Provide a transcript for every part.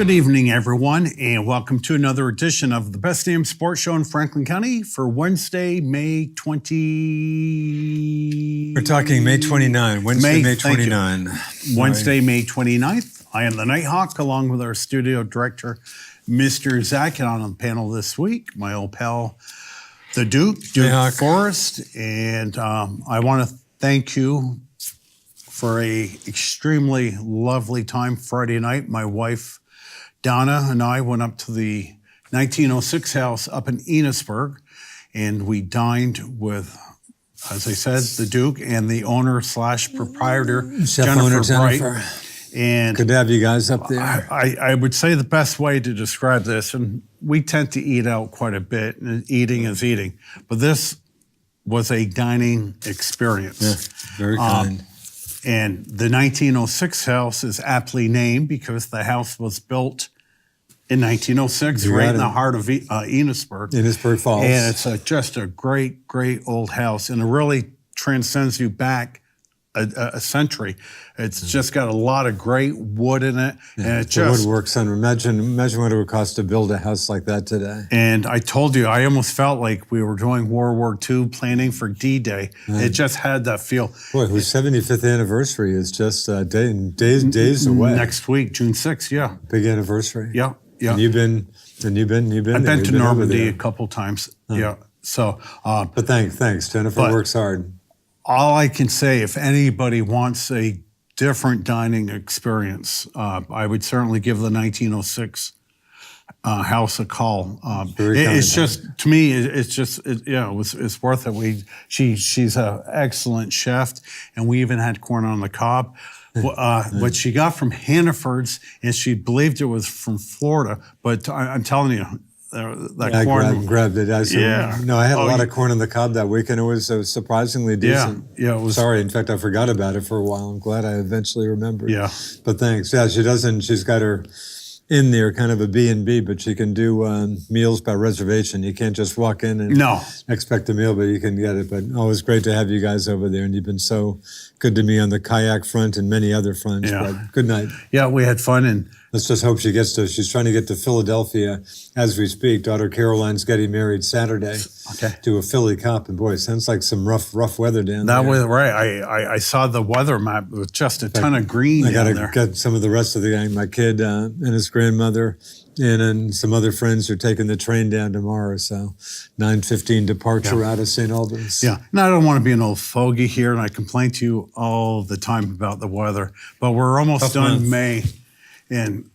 Good evening, everyone, and welcome to another edition of the Best Damn Sports Show in Franklin County for Wednesday, May 20... We're talking May 29, Wednesday, May 29. Wednesday, May 29th. I am the Nighthawk, along with our studio director, Mr. Zach, and on the panel this week, my old pal, the Duke Forrest, and I want to thank you for a extremely lovely time Friday night. My wife, Donna, and I went up to the 1906 house up in Enosburg, and we dined with, as I said, the Duke and the owner/proprietor, Jennifer Bright. And good to have you guys up there. I would say the best way to describe this, and we tend to eat out quite a bit, and eating is eating, but this was a dining experience. Yeah, very kind. And the 1906 house is aptly named because the house was built in 1906, right in the heart of Enosburg. Enosburg Falls. And it's just a great, great old house. And it really transcends you back a century. It's just got a lot of great wood in it. Yeah, and it just woodworks. And imagine what it would cost to build a house like that today. And I told you, I almost felt like we were doing World War II, planning for D-Day. It just had that feel. Boy, whose 75th anniversary is just days away. Next week, June 6th, yeah. Big anniversary. Yeah, yeah. And you've been. I've been to Normandy a couple times. Yeah. So. But thanks. Jennifer works hard. All I can say, if anybody wants a different dining experience, I would certainly give the 1906 house a call. It's just, to me, it's worth it. She's an excellent chef, and we even had corn on the cob. What she got from Hannaford's, and she believed it was from Florida, but I'm telling you, that corn. I grabbed it. I had a lot of corn on the cob that week, and it was surprisingly decent. Yeah, it was. Sorry, in fact, I forgot about it for a while. I'm glad I eventually remembered. Yeah. But thanks. Yeah, she's got her in there, kind of a B&B, but she can do meals by reservation. You can't just walk in and expect a meal, but you can get it. But always great to have you guys over there, and you've been so good to me on the kayak front and many other fronts. Yeah. But good night. Yeah, we had fun, and let's just hope she's trying to get to Philadelphia as we speak. Daughter Caroline's getting married Saturday to a Philly cop. And boy, it sounds like some rough weather down there. That was right. I saw the weather map with just a ton of green down there. I got some of the rest of the gang. My kid and his grandmother and some other friends are taking the train down tomorrow. So 9:15 departure out of St. Albans. Yeah. Now, I don't want to be an old fogey here, and I complain to you all the time about the weather, but we're almost done May. And,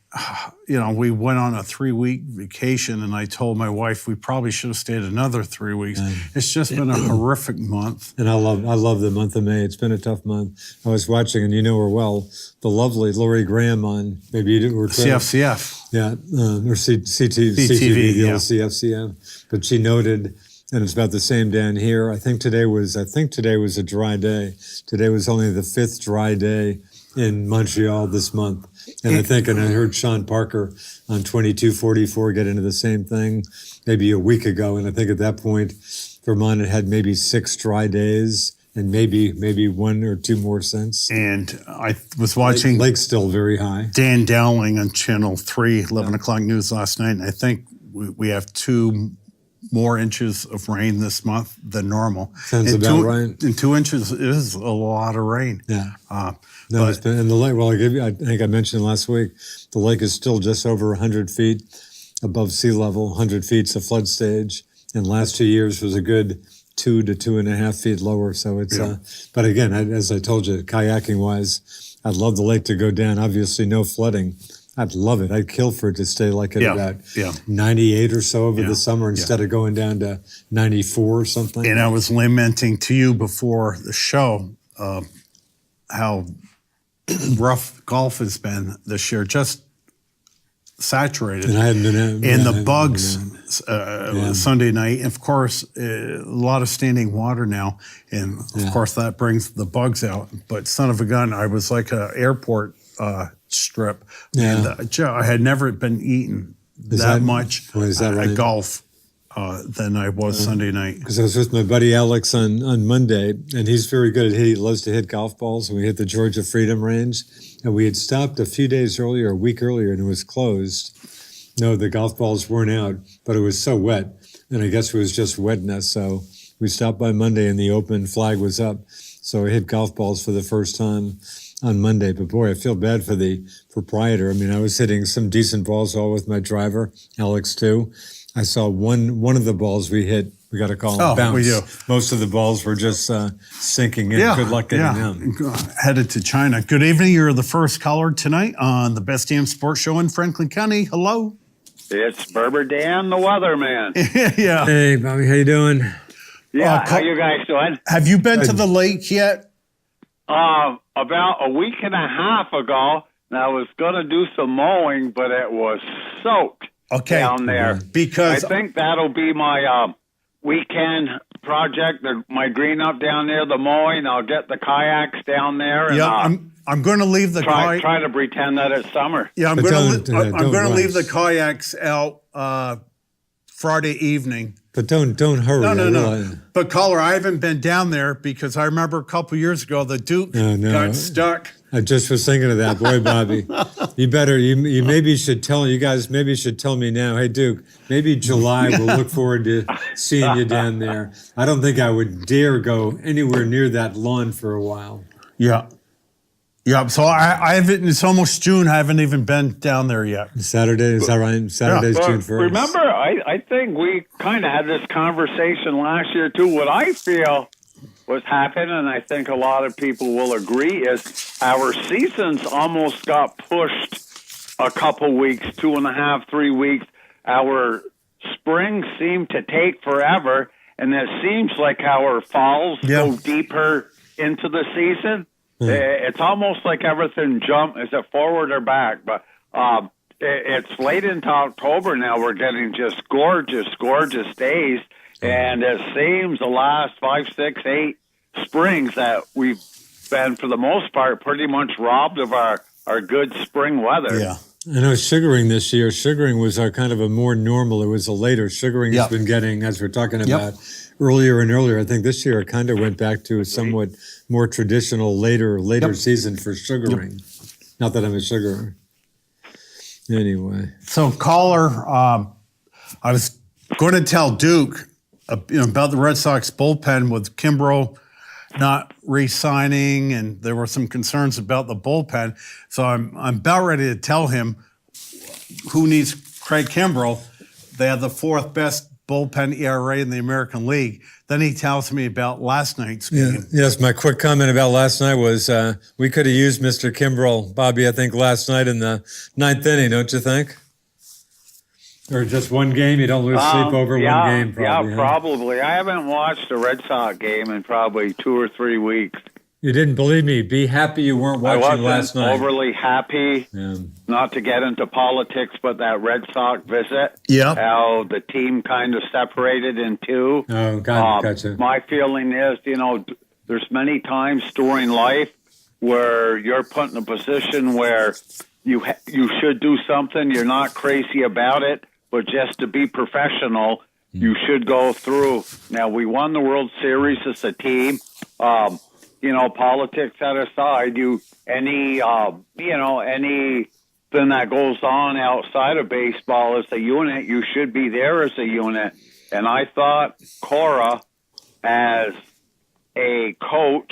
we went on a 3-week vacation, and I told my wife we probably should have stayed another 3 weeks. It's just been a horrific month. And I love the month of May. It's been a tough month. I was watching, and you know her well, the lovely Lori Graham on, maybe you do, or CFCF. Yeah, or CTV, the old CFCF. But she noted, and it's about the same down here. I think today was a dry day. Today was only the 5th dry day in Montreal this month. And I heard Sean Parker on 2244 get into the same thing maybe a week ago. And I think at that point, Vermont had maybe 6 dry days and maybe 1 or 2 more since. And I was watching Lake's still very high. Dan Dowling on Channel 3, 11 o'clock news last night. And I think we have 2 more inches of rain this month than normal. Sounds about right. And 2 inches is a lot of rain. Yeah. It's been, and the lake, I think I mentioned last week, the lake is still just over 100 feet above sea level. 100 feet's a flood stage. And last 2 years was a good 2 to 2.5 feet lower. So it's, but again, as I told you, kayaking wise, I'd love the lake to go down. Obviously, no flooding. I'd love it. I'd kill for it to stay like at about 98 or so over the summer instead of going down to 94 or something. And I was lamenting to you before the show how rough golf has been this year, just saturated. And I hadn't been and the bugs Sunday night. And of course, a lot of standing water now. And of course, that brings the bugs out. But son of a gun, I was like an airport strip. And I had never been eaten that much at golf. than I was Sunday night. Because I was with my buddy Alex on Monday, and he's very good at He loves to hit golf balls, and we hit the Georgia Freedom Range. And we had stopped a few days earlier, a week earlier, and it was closed. No, the golf balls weren't out, but it was so wet. And I guess it was just wetness. So we stopped by Monday and the open flag was up. So I hit golf balls for the first time on Monday. But boy, I feel bad for the proprietor. I mean, I was hitting some decent balls all with my driver, Alex too. I saw one of the balls we hit, we got to call it bounce. We do. Most of the balls were just sinking in. Good luck getting down. Headed to China. Good evening. You're the first caller tonight on the Best Damn Sports Show in Franklin County. Hello. It's Berber Dan, the weatherman. Yeah. Hey, Bobby, how you doing? Yeah, how you guys doing? Have you been to the lake yet? About a week and a half ago, and I was going to do some mowing, but it was soaked down there. Because I think that'll be my weekend project, my green up down there, the mowing. I'll get the kayaks down there. And, I'm going to leave the try to pretend that it's summer. Yeah, I'm going to leave the kayaks out Friday evening. But don't hurry. No. But caller, I haven't been down there because I remember a couple years ago the Duke got stuck. I just was thinking of that, boy, Bobby. You maybe should tell you guys. Maybe you should tell me now. Hey, Duke. Maybe July. We'll look forward to seeing you down there. I don't think I would dare go anywhere near that lawn for a while. Yeah. So I haven't. It's almost June. I haven't even been down there yet. Saturday, is that right? Saturday's June 1st. Remember, I think we kind of had this conversation last year too. What I feel was happening, and I think a lot of people will agree, is our seasons almost got pushed a couple weeks, 2.5, 3 weeks. Our spring seemed to take forever, and it seems like our falls go deeper into the season. It's almost like everything is it forward or back? But it's late into October now. We're getting just gorgeous days. And it seems the last 5, 6, 8 springs that we've been, for the most part, pretty much robbed of our good spring weather. Yeah. I know sugaring this year, sugaring was our kind of a more normal. It was a later. Sugaring has been getting, as we're talking about, earlier and earlier. I think this year it kind of went back to a somewhat more traditional later season for sugaring. Not that I'm a sugarer. Anyway. So caller, I was going to tell Duke about the Red Sox bullpen with Kimbrough not re-signing, and there were some concerns about the bullpen. So I'm about ready to tell him who needs Craig Kimbrough. They have the 4th best bullpen ERA in the American League. Then he tells me about last night's game. Yes, my quick comment about last night was we could have used Mr. Kimbrough, Bobby, I think, last night in the 9th inning, don't you think? Or just one game? You don't lose sleep over one game, probably. Yeah, probably. I haven't watched a Red Sox game in probably 2 or 3 weeks. You didn't believe me. Be happy you weren't watching last night. I wasn't overly happy, not to get into politics, but that Red Sox visit, how the team kind of separated in two. Oh, gotcha. My feeling is, there's many times during life where you're put in a position where you should do something. You're not crazy about it, but just to be professional, you should go through. Now, we won the World Series as a team. Politics set aside, anything that goes on outside of baseball as a unit, you should be there as a unit. And I thought Cora, as a coach,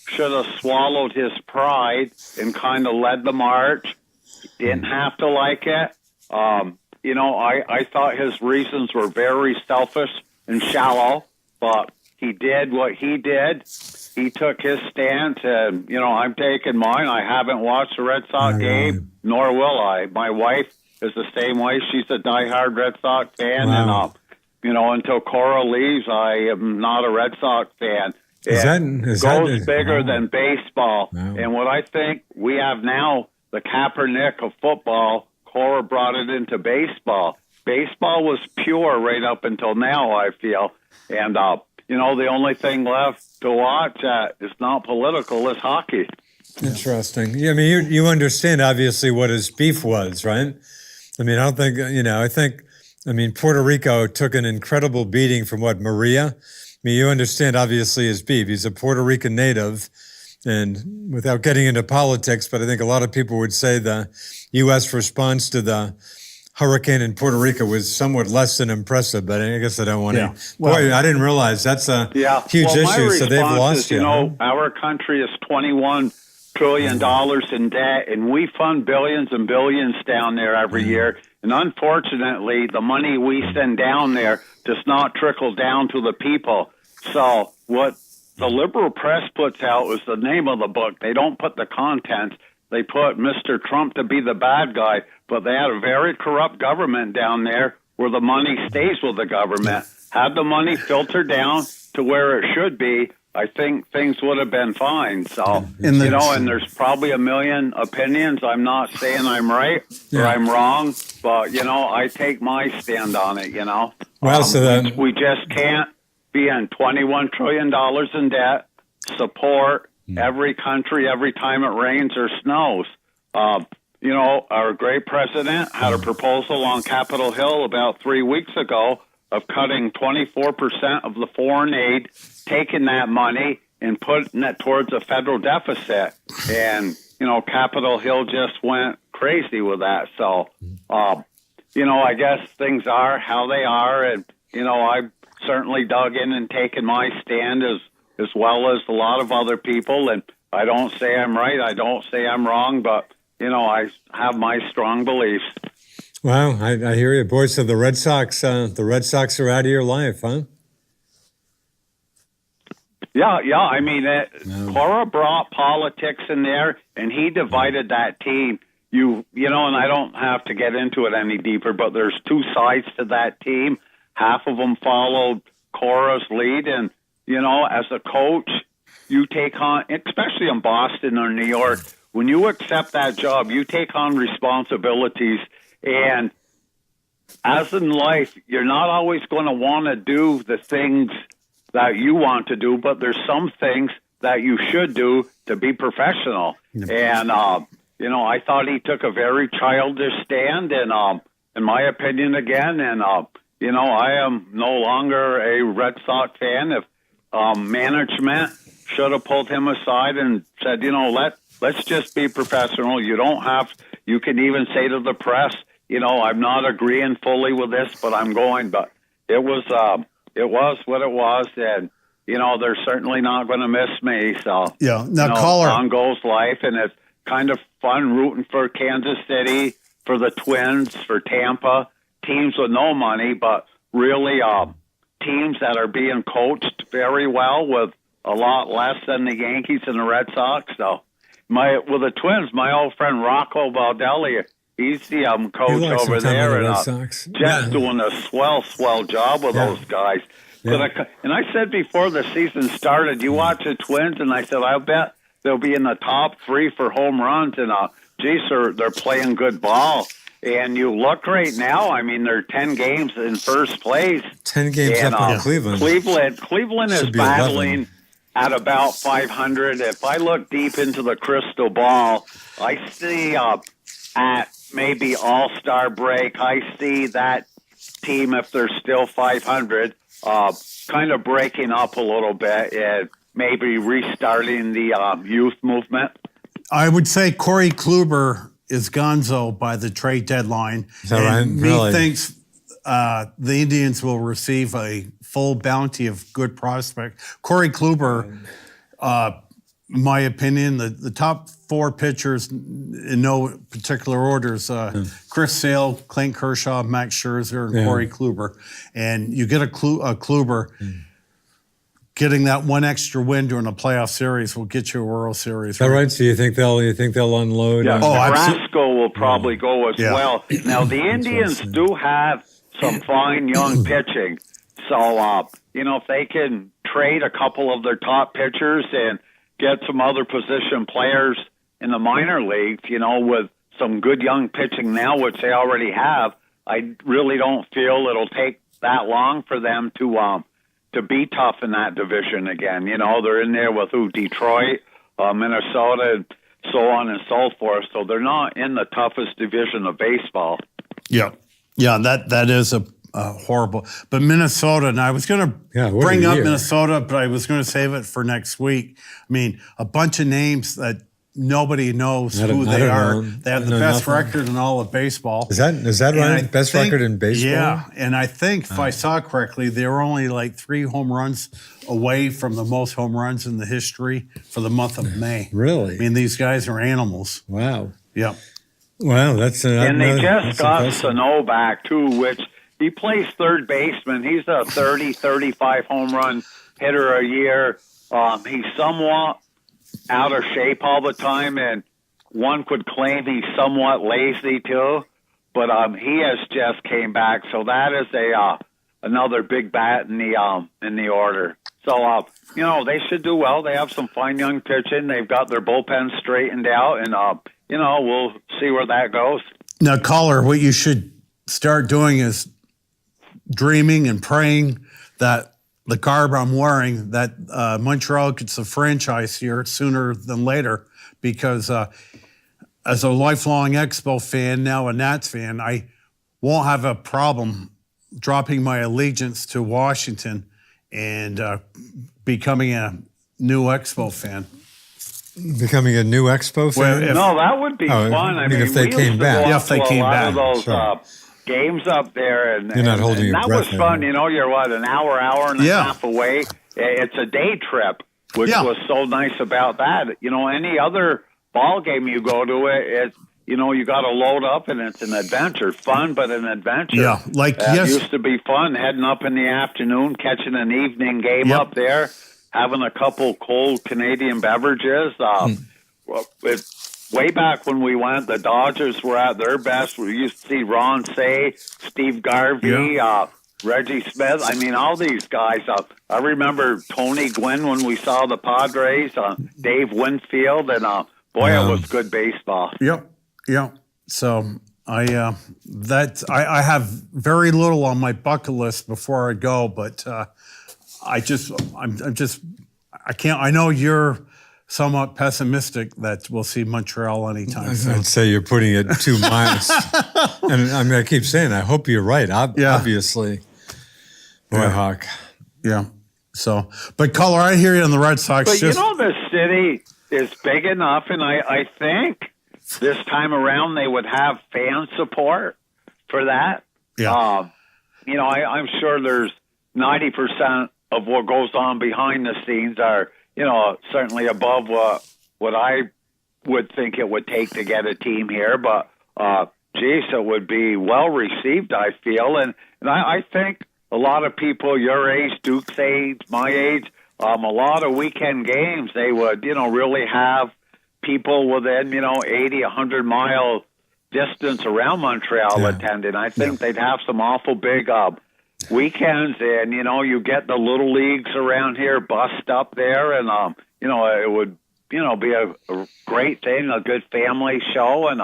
should have swallowed his pride and kind of led the march. He didn't have to like it. I thought his reasons were very selfish and shallow, but he did what he did. He took his stance, and, I'm taking mine. I haven't watched a Red Sox game, nor will I. My wife is the same way. She's a diehard Red Sox fan, and, until Cora leaves, I am not a Red Sox fan. It goes bigger than baseball. Wow. And what I think we have now, the Kaepernick of football, Cora brought it into baseball. Baseball was pure right up until now, I feel. And, the only thing left to watch is not political, is hockey. Interesting. Yeah, I mean, you understand, obviously, what his beef was, right? I mean, I don't think, I think I mean, Puerto Rico took an incredible beating from Maria? I mean, you understand, obviously, his beef. He's a Puerto Rican native. And without getting into politics, but I think a lot of people would say the U.S. response to the hurricane in Puerto Rico was somewhat less than impressive, but I guess I don't want to. Well, boy, I didn't realize that's a huge issue. So they've lost you. Our country is $21 trillion in debt, and we fund billions and billions down there every year. And unfortunately, the money we send down there does not trickle down to the people. So what the liberal press puts out is the name of the book. They don't put the content. They put Mr. Trump to be the bad guy, but they had a very corrupt government down there where the money stays with the government. Had the money filtered down to where it should be, I think things would have been fine. So, and there's probably a million opinions. I'm not saying I'm right or I'm wrong, but, I take my stand on it, Well, we just can't be in $21 trillion in debt, support every country every time it rains or snows. Our great president had a proposal on Capitol Hill about 3 weeks ago of cutting 24% of the foreign aid, taking that money and putting it towards a federal deficit. And, Capitol Hill just went crazy with that. So, I guess things are how they are. And, I've certainly dug in and taken my stand as well as a lot of other people. And I don't say I'm right. I don't say I'm wrong, but, I have my strong beliefs. Wow, I hear you, boy. So the Red Sox are out of your life, huh? Yeah. I mean, Cora brought politics in there, and he divided that team. And I don't have to get into it any deeper, but there's two sides to that team. Half of them followed Cora's lead, and as a coach, you take on, especially in Boston or New York, when you accept that job, you take on responsibilities. And as in life, you're not always going to want to do the things that you want to do, but there's some things that you should do to be professional. And, I thought he took a very childish stand, and in my opinion, again, and, I am no longer a Red Sox fan. If management should have pulled him aside and said, let's just be professional. You can even say to the press, I'm not agreeing fully with this, but I'm going. But it was what it was, and they're certainly not going to miss me. So caller, on goes life, and it's kind of fun rooting for Kansas City, for the Twins, for Tampa, teams with no money, but really teams that are being coached very well with a lot less than the Yankees and the Red Sox. So with the Twins, my old friend Rocco Baldelli, he's the coach over there, and just doing a swell job with those guys. Yeah. And I said before the season started, you watch the Twins, and I said, I'll bet they'll be in the top 3 for home runs, and they're playing good ball. And you look right now, I mean, they're 10 games in first place. 10 games up on Cleveland. Cleveland is battling at about 500. If I look deep into the crystal ball, I see at maybe All-Star break, I see that team, if they're still 500, kind of breaking up a little bit and maybe restarting the youth movement. I would say Corey Kluber is gonzo by the trade deadline. Is that right? Really? He thinks the Indians will receive a full bounty of good prospects. Corey Kluber, in my opinion, the top 4 pitchers in no particular orders, Chris Sale, Clayton Kershaw, Max Scherzer, and Corey Kluber. And you get a Kluber, getting that one extra win during a playoff series will get you a World Series. Is that right? So you think they'll unload? Yeah, Nebraska will probably go as well. Now, the Indians do have some fine young pitching. So, if they can trade a couple of their top pitchers and get some other position players in the minor leagues, with some good young pitching now, which they already have, I really don't feel it'll take that long for them to be tough in that division again. They're in there with Detroit, Minnesota, and so on and so forth. So they're not in the toughest division of baseball. Yeah, that is horrible. But Minnesota, and I was going to what bring a up year. Minnesota, but I was going to save it for next week. I mean, a bunch of names that nobody knows I who don't they are. know. They have I the know best nothing. record in all of baseball. Is that And right? I Best think- record in baseball? Yeah, and I think if I saw correctly, they were only like 3 home runs away from the most home runs in the history for the month of May. Really? I mean, these guys are animals. Wow. Yeah. Wow, that's And they just got impressive. Sano back, too, which he plays third baseman. He's a 30, 35 home run hitter a year. He's somewhat out of shape all the time, and one could claim he's somewhat lazy, too. But he has just came back, so that is another big bat in the order. So, they should do well. They have some fine young pitching. They've got their bullpen straightened out, and, we'll see where that goes. Now, caller, what you should start doing is dreaming and praying that the garb I'm wearing, that Montreal gets a franchise here sooner than later, because as a lifelong Expo fan, now a Nats fan, I won't have a problem dropping my allegiance to Washington and becoming a new Expo fan. Becoming a new Expo fan? Well, No, that would be fun. I mean, if they we came used to back. go Yeah, up if they to came a lot back, of those sure. games up there, and You're not holding and your that breath was fun. anymore. You're an hour and a Yeah. half away. It's a day trip, which Yeah. was so nice about that. Any other ball game you go to, it's you got to load up, and it's an adventure, fun, but an adventure. Yeah, like It yes, used to be fun heading up in the afternoon, catching an evening game Yep. up there, having a couple cold Canadian beverages. Well, way back when we went, the Dodgers were at their best. We used to see Ron Say, Steve Garvey, Reggie Smith. I mean, all these guys. I remember Tony Gwynn when we saw the Padres, Dave Winfield, and boy, it was good baseball. Yep. So I have very little on my bucket list before I go, but I can't. I know you're somewhat pessimistic that we'll see Montreal anytime soon. I'd say you're putting it too much. And I keep saying, I hope you're right, obviously. Boy, Hawk. Yeah. So, but caller, I hear you on the Red Sox. But the city is big enough, and I think this time around they would have fan support for that. Yeah. I'm sure there's 90% of what goes on behind the scenes are, certainly above what I would think it would take to get a team here. But, it would be well received, I feel. And I think a lot of people your age, Duke's age, my age, a lot of weekend games, they would, really have people within, 80, 100-mile distance around Montreal attending. I think they'd have some awful big weekends, and, you get the little leagues around here bust up there, and, it would, be a great thing, a good family show, and,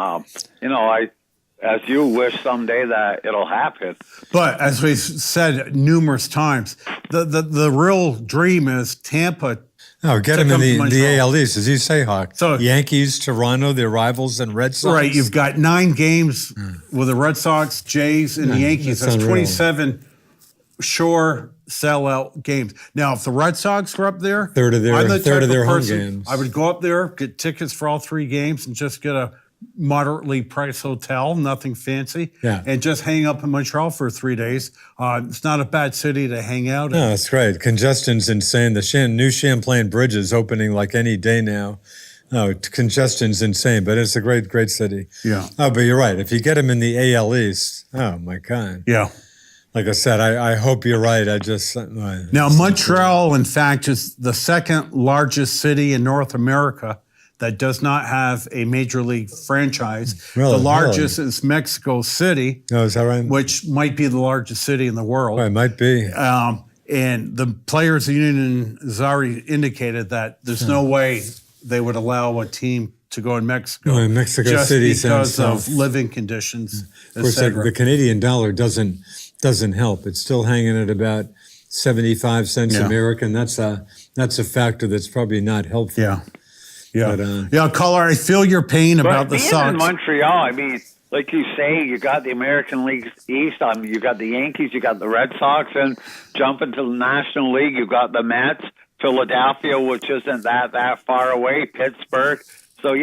as you wish someday that it'll happen. But as we've said numerous times, the real dream is Tampa. No, get to him in come to the Montreal. AL East, as you say, Hawk. So- Yankees, Toronto, their rivals, and Red Sox. Right, you've got 9 games with the Red Sox, Jays, and the Yankees. that's That's unreal. 27 sure sellout games. Now, if the Red Sox were up there, Third of their- I'm the third type of their home person, games. I would go up there, get tickets for all 3 games, and just get a moderately priced hotel, nothing fancy, and just hang up in Montreal for 3 days. It's not a bad city to hang out in. No, that's great. Congestion's insane. The new Champlain Bridge is opening like any day now. No, congestion's insane, but it's a great, great city. Yeah. Oh, but you're right. If you get him in the AL East, oh my God. Yeah. Like I said, I hope you're right. Now, Montreal, in fact, is the second largest city in North America that does not have a major league franchise. Really? The largest is Mexico City, Oh, is that right? which might be the largest city in the world. Oh, it might be. And the players' union has already indicated that there's no way they would allow a team to go in Mexico. No, in Mexico just City because sounds of living conditions, Of course, the Canadian dollar doesn't help. It's still hanging at about 75 cents American. That's a factor that's probably not helpful. Yeah. Caller, I feel your pain about the being Sox. in Montreal, I mean, like you say, you got the American League East. You got the Yankees, you got the Red Sox, and jump into the National League, you got the Mets, Philadelphia, which isn't that far away, Pittsburgh. So,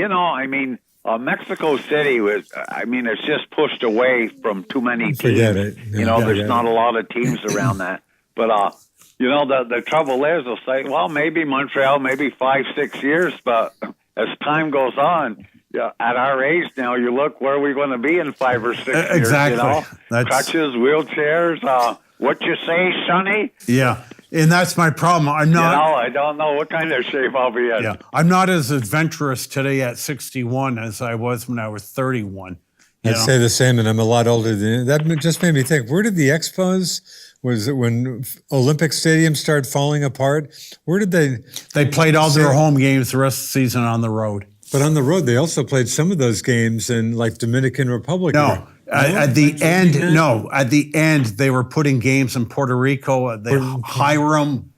Mexico City it's just pushed away from too many teams. Forget it. Yeah, there's not a lot of teams around that. But, the trouble is, they'll say, well, maybe Montreal, maybe 5-6 years, but as time goes on, at our age now, you look where we're going to be in 5 or 6 years. Exactly. Crutches, wheelchairs, what you say, Sonny? Yeah. And that's my problem. I'm not. I don't know what kind of shape I'll be in. Yeah, I'm not as adventurous today at 61 as I was when I was 31. I'd say the same, and I'm a lot older than you. That just made me think, where did the Expos, was it when Olympic Stadium started falling apart? Where did they? They played all their home games the rest of the season on the road. But on the road, they also played some of those games in like Dominican Republic. No. At the end, they were putting games in Puerto Rico. Hiram,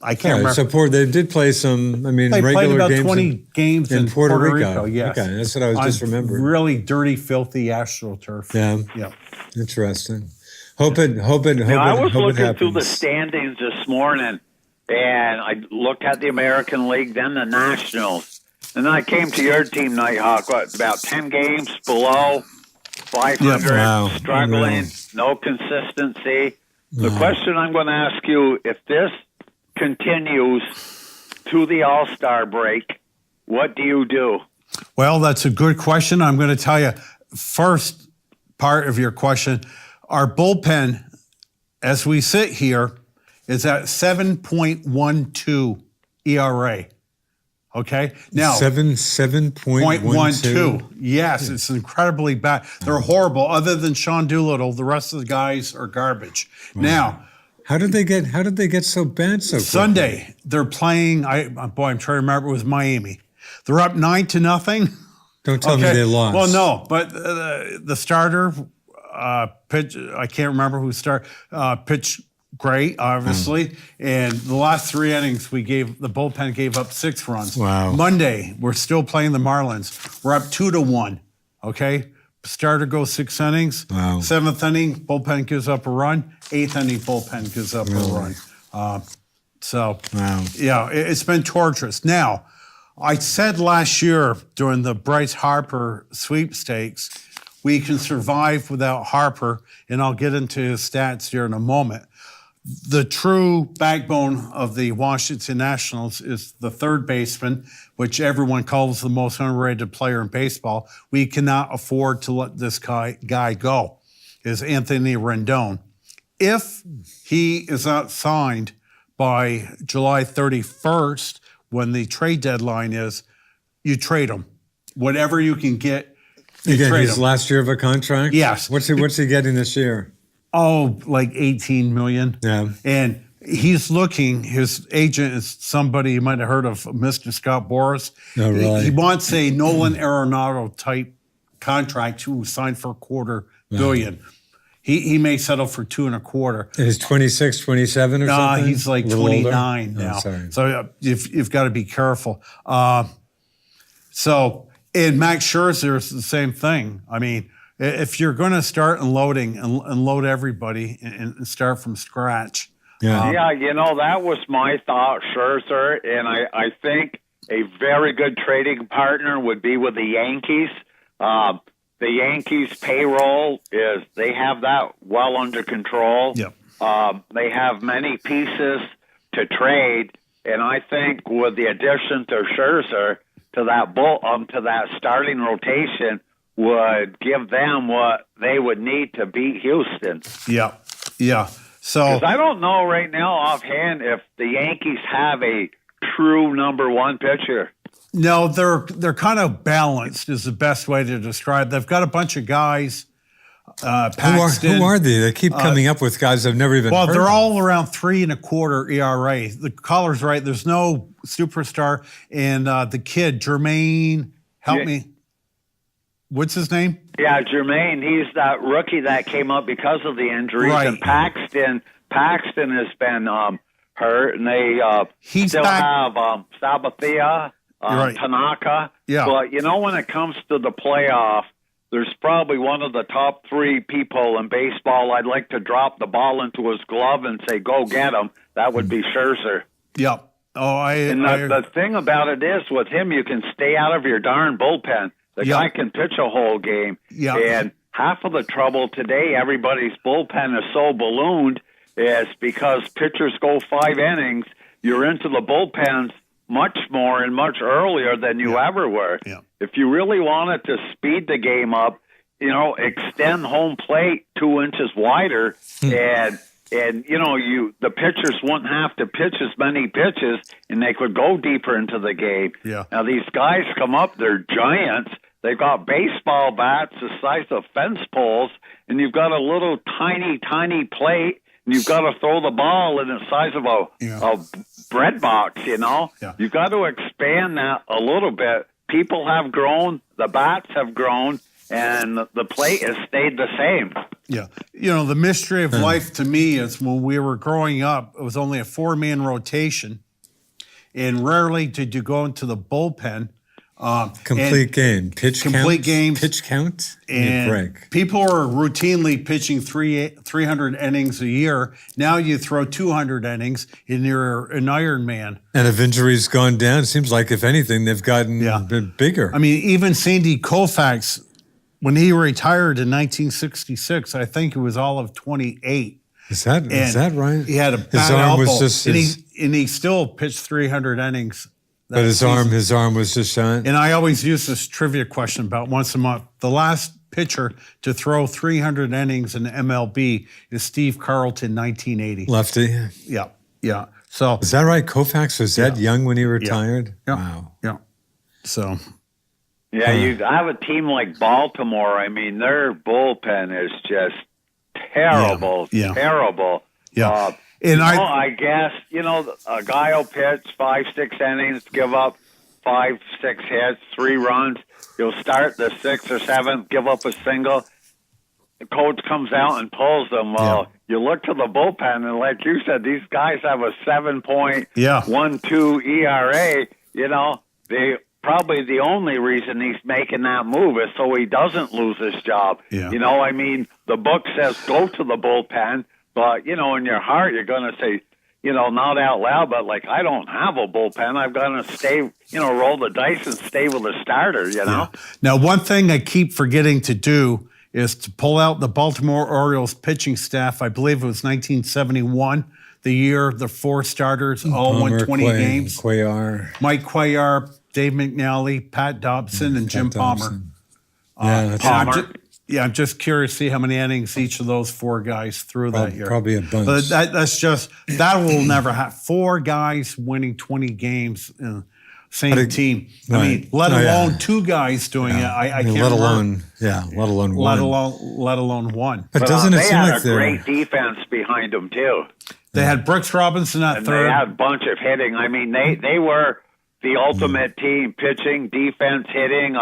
I can't remember. So they did play some. They regular played about games 20 games in Puerto Rico. Yes, okay, that's what I was just remembering. Really dirty, filthy AstroTurf. Yeah. Interesting. Hope it I was looking happens. through the standings this morning, and I looked at the American League, then the Nationals, and then I came to your team, Nighthawk. About 10 games below. 500, struggling, no consistency. The question I'm going to ask you, if this continues to the All-Star break, what do you do? Well, that's a good question. I'm going to tell you, first part of your question, our bullpen, as we sit here, is at 7.12 ERA. Okay, now 7.12. Yes, it's incredibly bad. They're horrible. Other than Sean Doolittle, the rest of the guys are garbage. Wow. Now, how did they get so bad so quickly? Sunday they're playing. I'm trying to remember. It was Miami. They're up 9-0. Don't tell me they lost. Well, no, but the starter pitch. I can't remember who started. Pitch. Great, obviously. And the last 3 innings, the bullpen gave up 6 runs. Wow. Monday, we're still playing the Marlins. We're up 2-1. Okay? Starter goes 6 innings. Wow. 7th inning, bullpen gives up a run. 8th inning, bullpen gives up a run. Yeah, it's been torturous. Now, I said last year during the Bryce Harper sweepstakes, we can survive without Harper, and I'll get into his stats here in a moment. The true backbone of the Washington Nationals is the third baseman, which everyone calls the most underrated player in baseball. We cannot afford to let this guy go, is Anthony Rendon. If he is not signed by July 31st, when the trade deadline is, you trade him. Whatever you can get, Again, his last year of a contract? Yes. What's he getting this year? Oh, like $18 million. Yeah. And he's looking, his agent is somebody you might have heard of, Mr. Scott Boras. Oh, really? He wants a Nolan Arenado type contract to sign for $250 million. He may settle for 2.25. And he's 26, 27 or something? No, he's like 29 now. Oh, sorry. So you've got to be careful. And Max Scherzer is the same thing. I mean, if you're going to start unloading and load everybody and start from scratch. Yeah, that was my thought, Scherzer, and I think a very good trading partner would be with the Yankees. The Yankees' payroll they have that well under control. Yep. They have many pieces to trade, and I think with the addition to Scherzer to that starting rotation, would give them what they would need to beat Houston. Yeah. So I don't know right now offhand if the Yankees have a true number one pitcher. No, they're kind of balanced is the best way to describe. They've got a bunch of guys. Paxton, who are they? They keep coming up with guys I've never even heard of. They're all around 3.25 ERA. The caller's right. There's no superstar. And the kid, Jermaine, help me. What's his name? Yeah, Jermaine. He's that rookie that came up because of the injuries. Right. And Paxton has been hurt, and they still have Sabathia, right. Tanaka. Yeah. But, when it comes to the playoff, there's probably one of the top 3 people in baseball I'd like to drop the ball into his glove and say, go get him. That would be Scherzer. Yep. And the thing about it is, with him, you can stay out of your darn bullpen. The guy can pitch a whole game. Yeah. And half of the trouble today, everybody's bullpen is so ballooned, is because pitchers go 5 innings. You're into the bullpens much more and much earlier than you ever were. Yeah. If you really wanted to speed the game up, extend home plate 2 inches wider, and the pitchers wouldn't have to pitch as many pitches, and they could go deeper into the game. Yeah. Now these guys come up, they're giants. They've got baseball bats the size of fence poles, and you've got a little tiny, tiny plate, and you've got to throw the ball in the size of a bread box, Yeah. You've got to expand that a little bit. People have grown, the bats have grown, and the plate has stayed the same. Yeah. The mystery of life to me is when we were growing up, it was only a 4-man rotation, and rarely did you go into the bullpen. Complete game, pitch complete games, pitch count, and break. People are routinely pitching 300 innings a year. Now you throw 200 innings, and you're an Iron Man. And if injuries gone down, it seems like if anything, they've gotten bigger. I mean, even Sandy Koufax, when he retired in 1966, I think it was all of 28. Is that right? He had a bad elbow, and he still pitched 300 innings. But his arm was just shot. And I always use this trivia question about once a month. The last pitcher to throw 300 innings in MLB is Steve Carlton, 1980. Lefty. Yeah. So is that right? Koufax was that young when he retired? Yeah. Wow. Yeah. So. Yeah, you have a team like Baltimore. I mean, their bullpen is just terrible. Yeah. Terrible. Yeah. I guess, a guy will pitch 5-6 innings, give up 5-6 hits, 3 runs. He'll start the 6th or 7th, give up a single. The coach comes out and pulls them. Well, you look to the bullpen, and like you said, these guys have a 7.12 ERA. Probably the only reason he's making that move is so he doesn't lose his job. Yeah. The book says go to the bullpen. But, in your heart, you're going to say, not out loud, but like, I don't have a bullpen. I've got to stay, roll the dice and stay with the starter, Yeah. Now, one thing I keep forgetting to do is to pull out the Baltimore Orioles pitching staff. I believe it was 1971, the year the 4 starters all won 20 games. Mike Cuellar, Dave McNally, Pat Dobson, and Jim Palmer. I'm just curious to see how many innings each of those 4 guys threw that year. Probably a bunch. But that will never happen. 4 guys winning 20 games in the same team. Right. I mean, let alone 2 guys doing it. I can't let alone one. Let alone one. But doesn't it they seem had like a great defense behind them, too. They had Brooks Robinson at third. They had a bunch of hitting. I mean, they were the ultimate team, pitching, defense, hitting.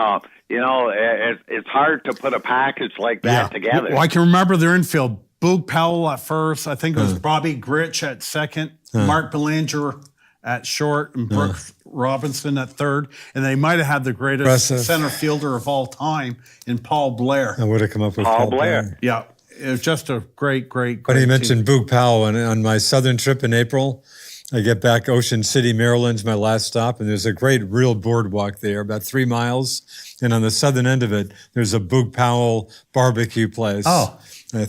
It's hard to put a package like that together. Well, I can remember their infield. Boog Powell at first. I think it was Bobby Grich at second. Mark Belanger at short, and Brooks Robinson at third. And they might have had the greatest center fielder of all time in Paul Blair. I would have come up with Paul Blair. Yeah. It was just a great But he mentioned Boog Powell, and on my southern trip in April, I get back Ocean City, Maryland's my last stop, and there's a great real boardwalk there, about 3 miles. And on the southern end of it, there's a Boog Powell barbecue place. Oh. I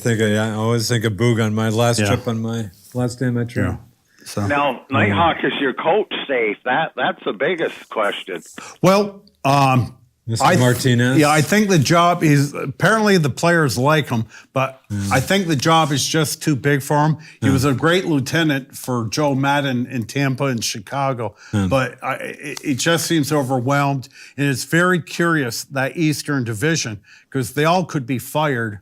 always think of Boog on my last trip, on my last day of my trip. Yeah. So, now, Nighthawk, is your coach safe? That's the biggest question. Well, Mr. Martinez? Yeah, I think the job is, apparently the players like him, but I think the job is just too big for him. He was a great lieutenant for Joe Madden in Tampa and Chicago, but it just seems overwhelmed. And it's very curious, that Eastern Division, because they all could be fired.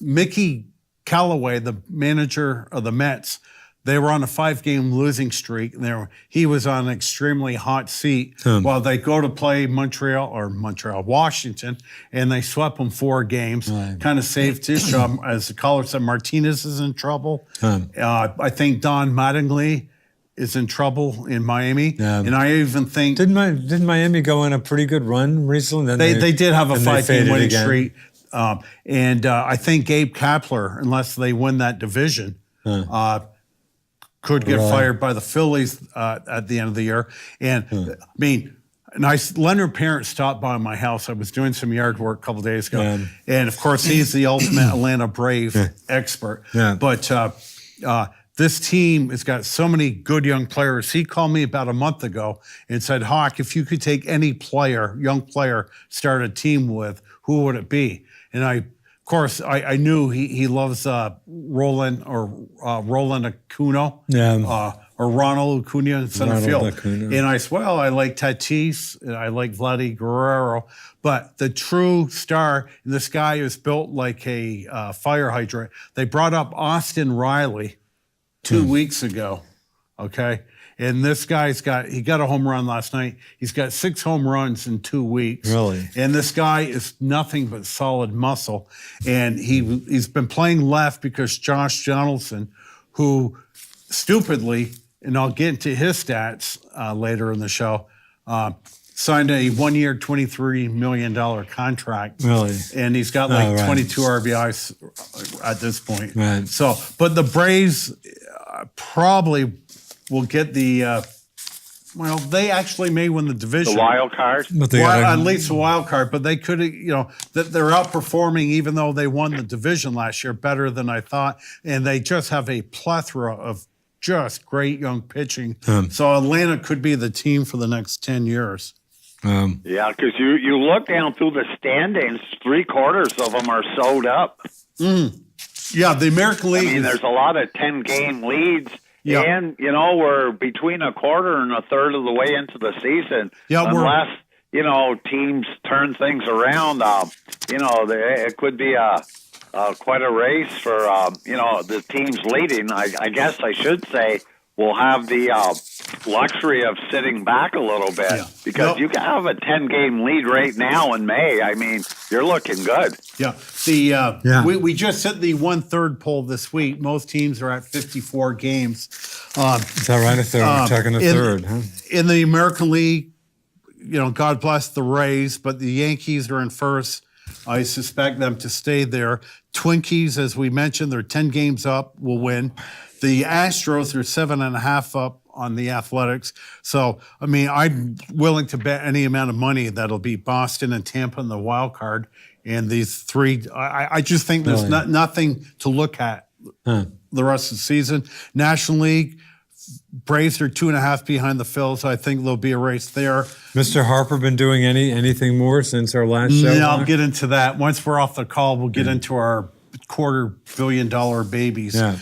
Mickey Callaway, the manager of the Mets, they were on a 5-game losing streak. And he was on an extremely hot seat while they go to play Washington, and they swept them 4 games. Right. Kind of saved his job. As the caller said, Martinez is in trouble. I think Don Mattingly is in trouble in Miami, Yeah. and I even think Didn't Miami go on a pretty good run recently? Then they did have a then they 5-game faded winning again. streak, and I think Gabe Kapler, unless they win that division, could get fired by the Phillies at the end of the year. And I mean, Leonard Parent stopped by my house. I was doing some yard work a couple days ago, and of course he's the ultimate Atlanta Brave expert. Yeah. But this team has got so many good young players. He called me about a month ago and said, Hawk, if you could take any young player, start a team with, who would it be? And of course, I knew he loves Roland Acuna, or Ronald Acuna in center field. And I said, well, I like Tatis, and I like Vladdy Guerrero, but the true star, this guy is built like a fire hydrant. They brought up Austin Riley 2 weeks ago, okay? And this guy's he got a home run last night. He's got 6 home runs in 2 weeks. Really? And this guy is nothing but solid muscle. And he's been playing left because Josh Donaldson, who stupidly, and I'll get into his stats later in the show, signed a 1-year, $23 million contract. Really? And he's got 22 RBIs at this point. Right. So, but the Braves probably will get the, they actually may win the division. The wild card? But they At least a wild card, but they could, that they're outperforming even though they won the division last year better than I thought. And they just have a plethora of just great young pitching. So Atlanta could be the team for the next 10 years. Yeah, because you look down through the standings, 3/4 of them are sewed up. Yeah, the American League. I mean, there's a lot of 10-game leads. Yeah. And, we're between a quarter and a third of the way into the season. Yeah, unless, teams turn things around, it could be quite a race for, the teams leading. I guess I should say we'll have the luxury of sitting back a little bit because you can have a 10-game lead right now in May. I mean, you're looking good. Yeah. We just hit the 1/3 poll this week. Most teams are at 54 games. Is that right? If they're taking a third, huh? In the American League, God bless the Rays, but the Yankees are in first. I suspect them to stay there. Twinkies, as we mentioned, they're 10 games up, will win. The Astros are 7.5 up on the Athletics. So, I mean, I'm willing to bet any amount of money that'll be Boston and Tampa in the wild card. And these three, I just think there's nothing to look at the rest of the season. National League, Braves are 2.5 behind the Phils. I think there'll be a race there. Mr. Harper been doing anything more since our last show? Yeah, I'll get into that. Once we're off the call, we'll get into our $250 million babies. Yeah.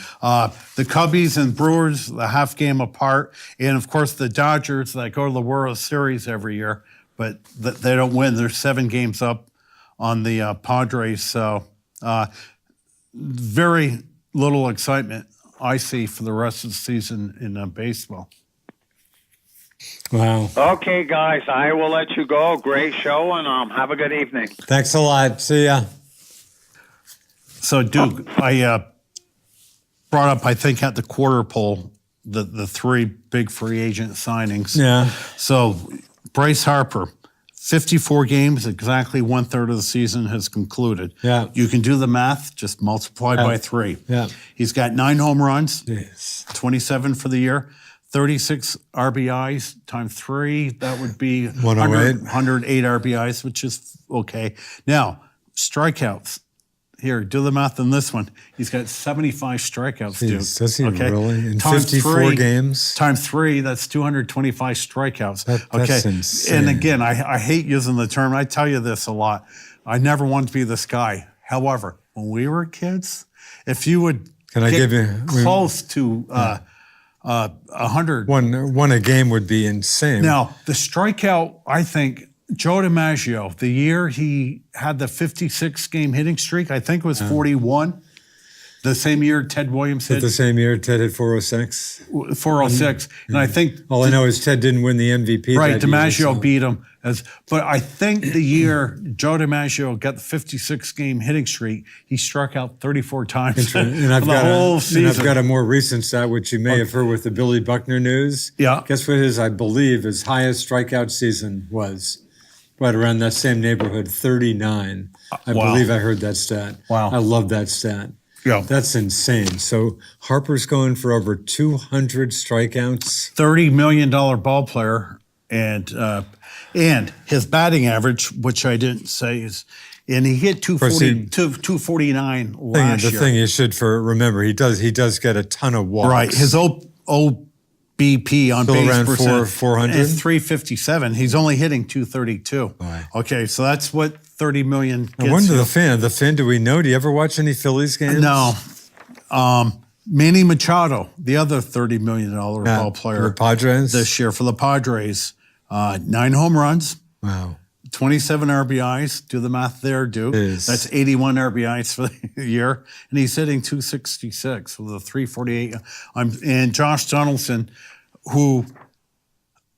The Cubbies and Brewers, the half game apart. And, of course, the Dodgers that go to the World Series every year, but they don't win. They're 7 games up on the Padres. So very little excitement I see for the rest of the season in baseball. Wow. Okay, guys, I will let you go. Great show, and have a good evening. Thanks a lot. See ya. So, Duke, I brought up, I think, at the quarter poll, the 3 big free agent signings. Yeah. So, Bryce Harper, 54 games, exactly 1/3 of the season has concluded. Yeah. You can do the math, just multiply by 3. Yeah. He's got 9 home runs, Yes. 27 for the year, 36 RBIs times 3. That would be 108 RBIs, which is okay. Now, strikeouts. Here, do the math on this one. He's got 75 strikeouts, Duke. Does he really? In Times 54 games? Times 3, that's 225 strikeouts. That's insane. And again, I hate using the term. I tell you this a lot. I never wanted to be this guy. However, when we were kids, if you would close to 100. One a game would be insane. Now, the strikeout, I think, Joe DiMaggio, the year he had the 56-game hitting streak, I think it was 41. The same year Ted Williams hit The same year Ted hit 406. 406, and I think All I know is Ted didn't win the MVP. right, that year, DiMaggio so- beat him. But I think the year Joe DiMaggio got the 56-game hitting streak, he struck out 34 times And I've for the got whole season. And I've got a more recent stat, which you may have heard with the Billy Buckner news. Yeah. Guess what I believe his highest strikeout season was? Right around that same neighborhood, 39. I Wow. believe I heard that stat. Wow. I love that stat. Yeah. That's insane. So Harper's going for over 200 strikeouts. $30 million ball player, and his batting average, which I didn't say, is, and he hit 249 last The year. thing you should remember, he does get a ton of walks. Right, his OBP on Still base around percent 400? is 357. He's only hitting 232. Right. Okay, so that's what 30 million gets I wonder you. the fan, do we know? Do you ever watch any Phillies games? No. Manny Machado, the other $30 million ball player The Padres? this year for the Padres, 9 home runs, Wow. 27 RBIs. Do the math there, Duke. Is. That's 81 RBIs for the year. And he's hitting 266 with a 348. And Josh Donaldson, who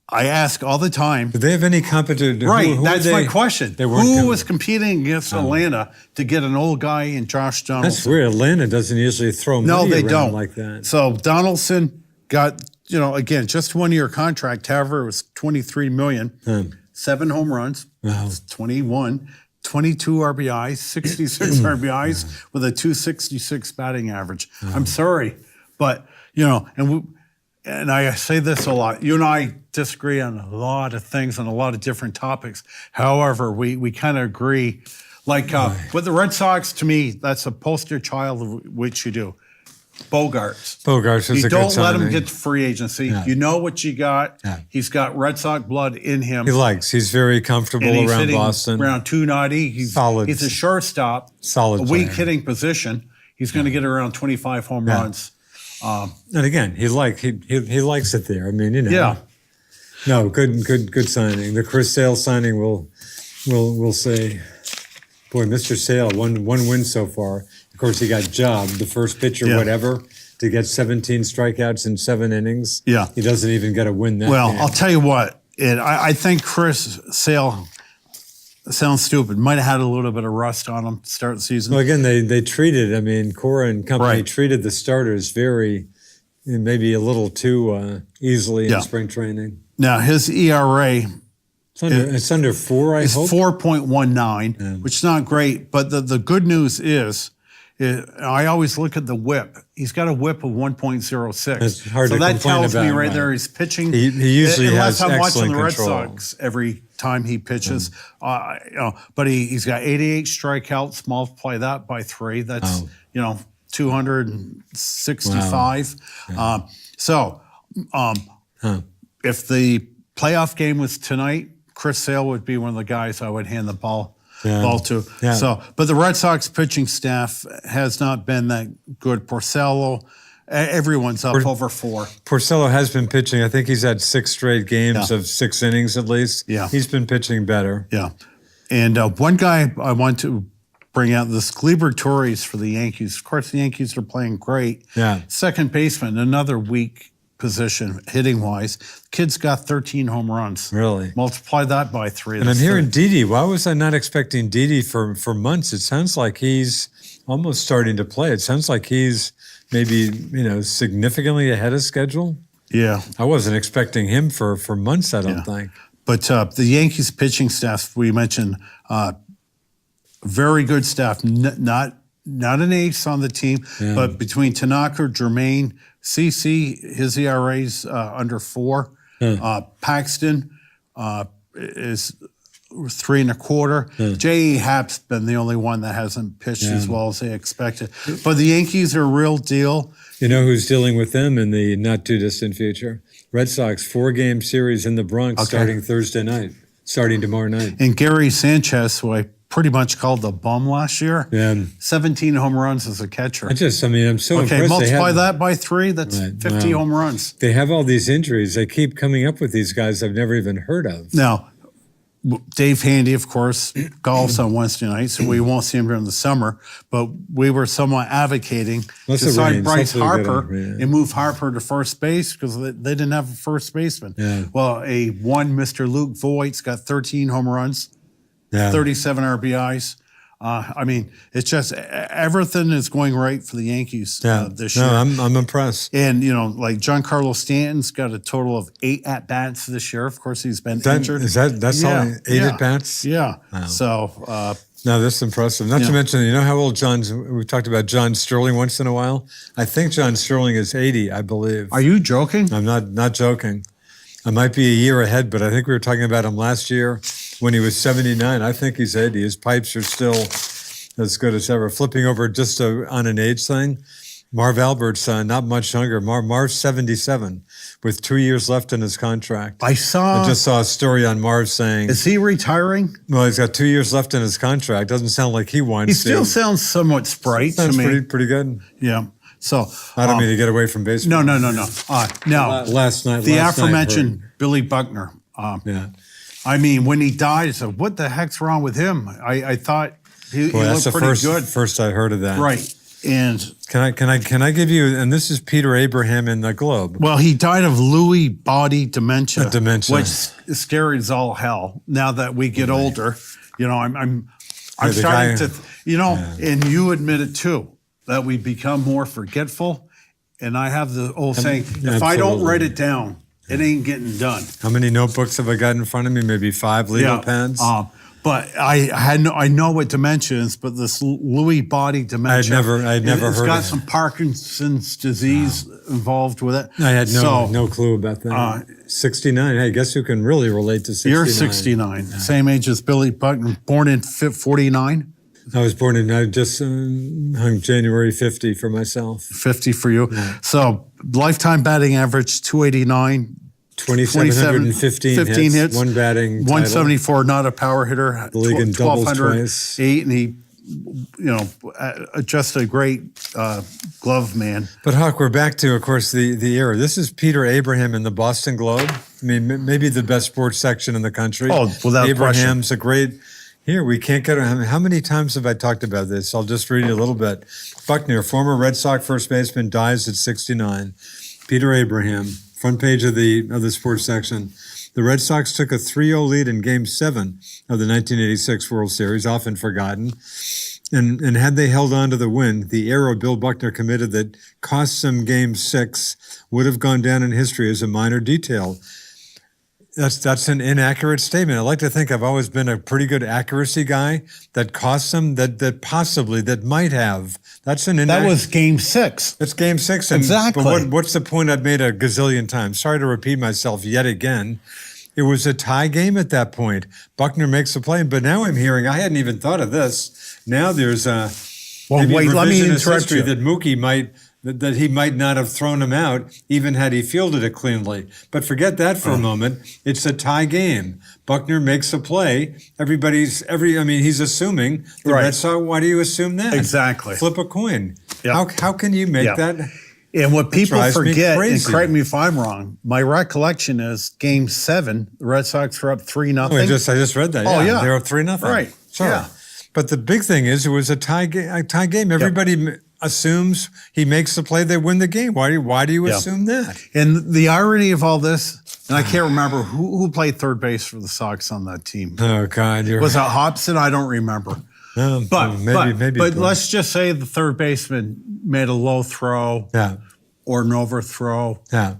I ask all the time. Did they have any competition? Right, who that's were they? my question. They weren't Who com- was competing against Atlanta to get an old guy in Josh Donaldson? That's weird. Atlanta doesn't usually throw No, money they around don't. like that. So Donaldson got, again, just 1 year contract. However, it was $23 million, 7 home runs, Wow. 21, 22 RBIs, 66 RBIs with a 266 batting average. I'm sorry, but and I say this a lot. You and I disagree on a lot of things on a lot of different topics. However, we kind of agree. Like with the Red Sox, to me, that's a poster child of what you do. Bogarts. Bogarts is You a good don't let him signing. get to free agency. Yeah. You know what you got. Yeah. He's got Red Sox blood in him. He's very comfortable And he's around hitting Boston. around 290. He's Solid. He's a shortstop. Solid A weak player. hitting position. He's going to get around 25 home runs. And again, he likes it there. I mean, Yeah. No, good signing. The Chris Sale signing we'll say, boy, Mr. Sale, one win so far. Of course, he got jobbed, the first pitcher, Yeah. whatever, to get 17 strikeouts in 7 innings. Yeah. He doesn't even get a win that Well, game. I'll tell you what. I think Chris Sale sounds stupid. Might have had a little bit of rust on him to start the season. Well, again, they treated, Cora and company Right. treated the starters maybe a little too easily Yeah. in spring training. Now, his ERA It's under 4, I is hope. 4.19, which is not great. But the good news is, I always look at the whip. He's got a whip of 1.06. It's hard so to that complain tells me about, right right. there he's pitching. He usually unless has I'm watching excellent the Red control. Sox every time he pitches. But he's got 88 strikeouts. Multiply that by 3. That's 265. If the playoff game was tonight, Chris Sale would be one of the guys I would hand the ball to. Yeah. So, but the Red Sox pitching staff has not been that good. Porcello, everyone's up over 4. Porcello has been pitching. I think he's had 6 straight games of 6 innings at least. Yeah. He's been pitching better. Yeah. And one guy I want to bring out, this Gleyber Torres for the Yankees. Of course, the Yankees are playing great. Yeah. Second baseman, another weak position hitting wise. Kid's got 13 home runs. Really? Multiply that by 3. And I'm hearing Didi. Why was I not expecting Didi for months? It sounds like he's almost starting to play. It sounds like he's maybe, significantly ahead of schedule. Yeah. I wasn't expecting him for months, I don't think. But the Yankees pitching staff, we mentioned, very good staff. Not an ace on the team, but between Tanaka, Jermaine, CC, his ERA's under 4. Paxton is 3 1/4. J.E. Happ's been the only one that hasn't pitched as well as they expected. But the Yankees are a real deal. You know who's dealing with them in the not too distant future? Red Sox 4-game series in the Bronx starting tomorrow night. And Gary Sanchez, who I pretty much called the bum last year, 17 home runs as a catcher. I'm so impressed. Multiply that by 3, that's 50 home runs. They have all these injuries. They keep coming up with these guys I've never even heard of. Now, Dave Handy, of course, golfs on Wednesday night, so we won't see him during the summer. But we were somewhat advocating to sign Bryce Harper and move Harper to first base because they didn't have a first baseman. Yeah. Well, Mr. Luke Voigt's got 13 home runs, 37 RBIs. I mean, it's just everything is going right for the Yankees this year. I'm impressed. And, like Giancarlo Stanton's got a total of 8 at-bats this year. Of course, he's been injured. That's all 8 at-bats? Yeah. Wow. So... no, that's impressive. Not to mention, you know how old we talked about John Sterling once in a while? I think John Sterling is 80, I believe. Are you joking? I'm not joking. I might be a year ahead, but I think we were talking about him last year when he was 79. I think he's 80. His pipes are still as good as ever. Flipping over just on an age thing, Marv Albert's not much younger. Marv's 77 with 2 years left in his contract. I just saw a story on Marv saying... Is he retiring? Well, he's got 2 years left in his contract. Doesn't sound like he wants to. He still sounds somewhat sprite to me. Sounds pretty good. Yeah. So I don't mean to get away from baseball. No. Now, last night, the aforementioned Billy Buckner. I mean, when he died, I said, "What the heck's wrong with him?" I thought he looked pretty good. First I heard of that. Right. And can I give you? And this is Peter Abraham in the Globe. Well, he died of Lewy body dementia. Dementia, which is scary as all hell. Now that we get older, I'm starting to, and you admit it too, that we become more forgetful. And I have the old saying, if I don't write it down, it ain't getting done. How many notebooks have I got in front of me? Maybe 5 legal pads? But I know what dementia is, but this Lewy body dementia. I'd never heard of it. It's got some Parkinson's disease involved with it. I had no clue about that. 69. Hey, guess who can really relate to 69? You're 69. Same age as Billy Buckner, born in 49. I was born in, I just hung January 50 for myself. 50 for you. Yeah. So lifetime batting average, 289. 2,715 hits, one batting 174, not a power hitter. The league in doubles twice. 8, and he, just a great glove man. But Hawk, we're back to, of course, the era. This is Peter Abraham in the Boston Globe. I mean, maybe the best sports section in the country. Oh, without Abraham's question. a great... Here, we can't get... How many times have I talked about this? I'll just read you a little bit. Buckner, former Red Sox first baseman, dies at 69. Peter Abraham, front page of the sports section. The Red Sox took a 3-0 lead in Game 7 of the 1986 World Series, often forgotten. And had they held on to the win, the arrow Bill Buckner committed that cost them Game 6 would have gone down in history as a minor detail. That's an inaccurate statement. I like to think I've always been a pretty good accuracy guy. That cost them, that might have. That was Game 6. It's Game 6. Exactly. But what's the point I've made a gazillion times? Sorry to repeat myself yet again. It was a tie game at that point. Buckner makes a play, but now I'm hearing, I hadn't even thought of this. Now there's a let me interrupt you. That Mookie that he might not have thrown him out, even had he fielded it cleanly. But forget that for a moment. It's a tie game. Buckner makes a play. He's assuming the Red Sox. Why do you assume that? Exactly. Flip a coin. Yep. How can you make that? And what people forget, and correct me if I'm wrong, my recollection is Game 7, the Red Sox were up 3-0. I just read that. Oh, yeah. They were up 3-0. Right. Sorry. Yeah. But the big thing is it was a tie game. Everybody assumes he makes the play, they win the game. Why do you assume that? And the irony of all this, and I can't remember who played third base for the Sox on that team. Oh, God. Was it Hobson? I don't remember. But let's just say the third baseman made a low throw or an overthrow. Yeah.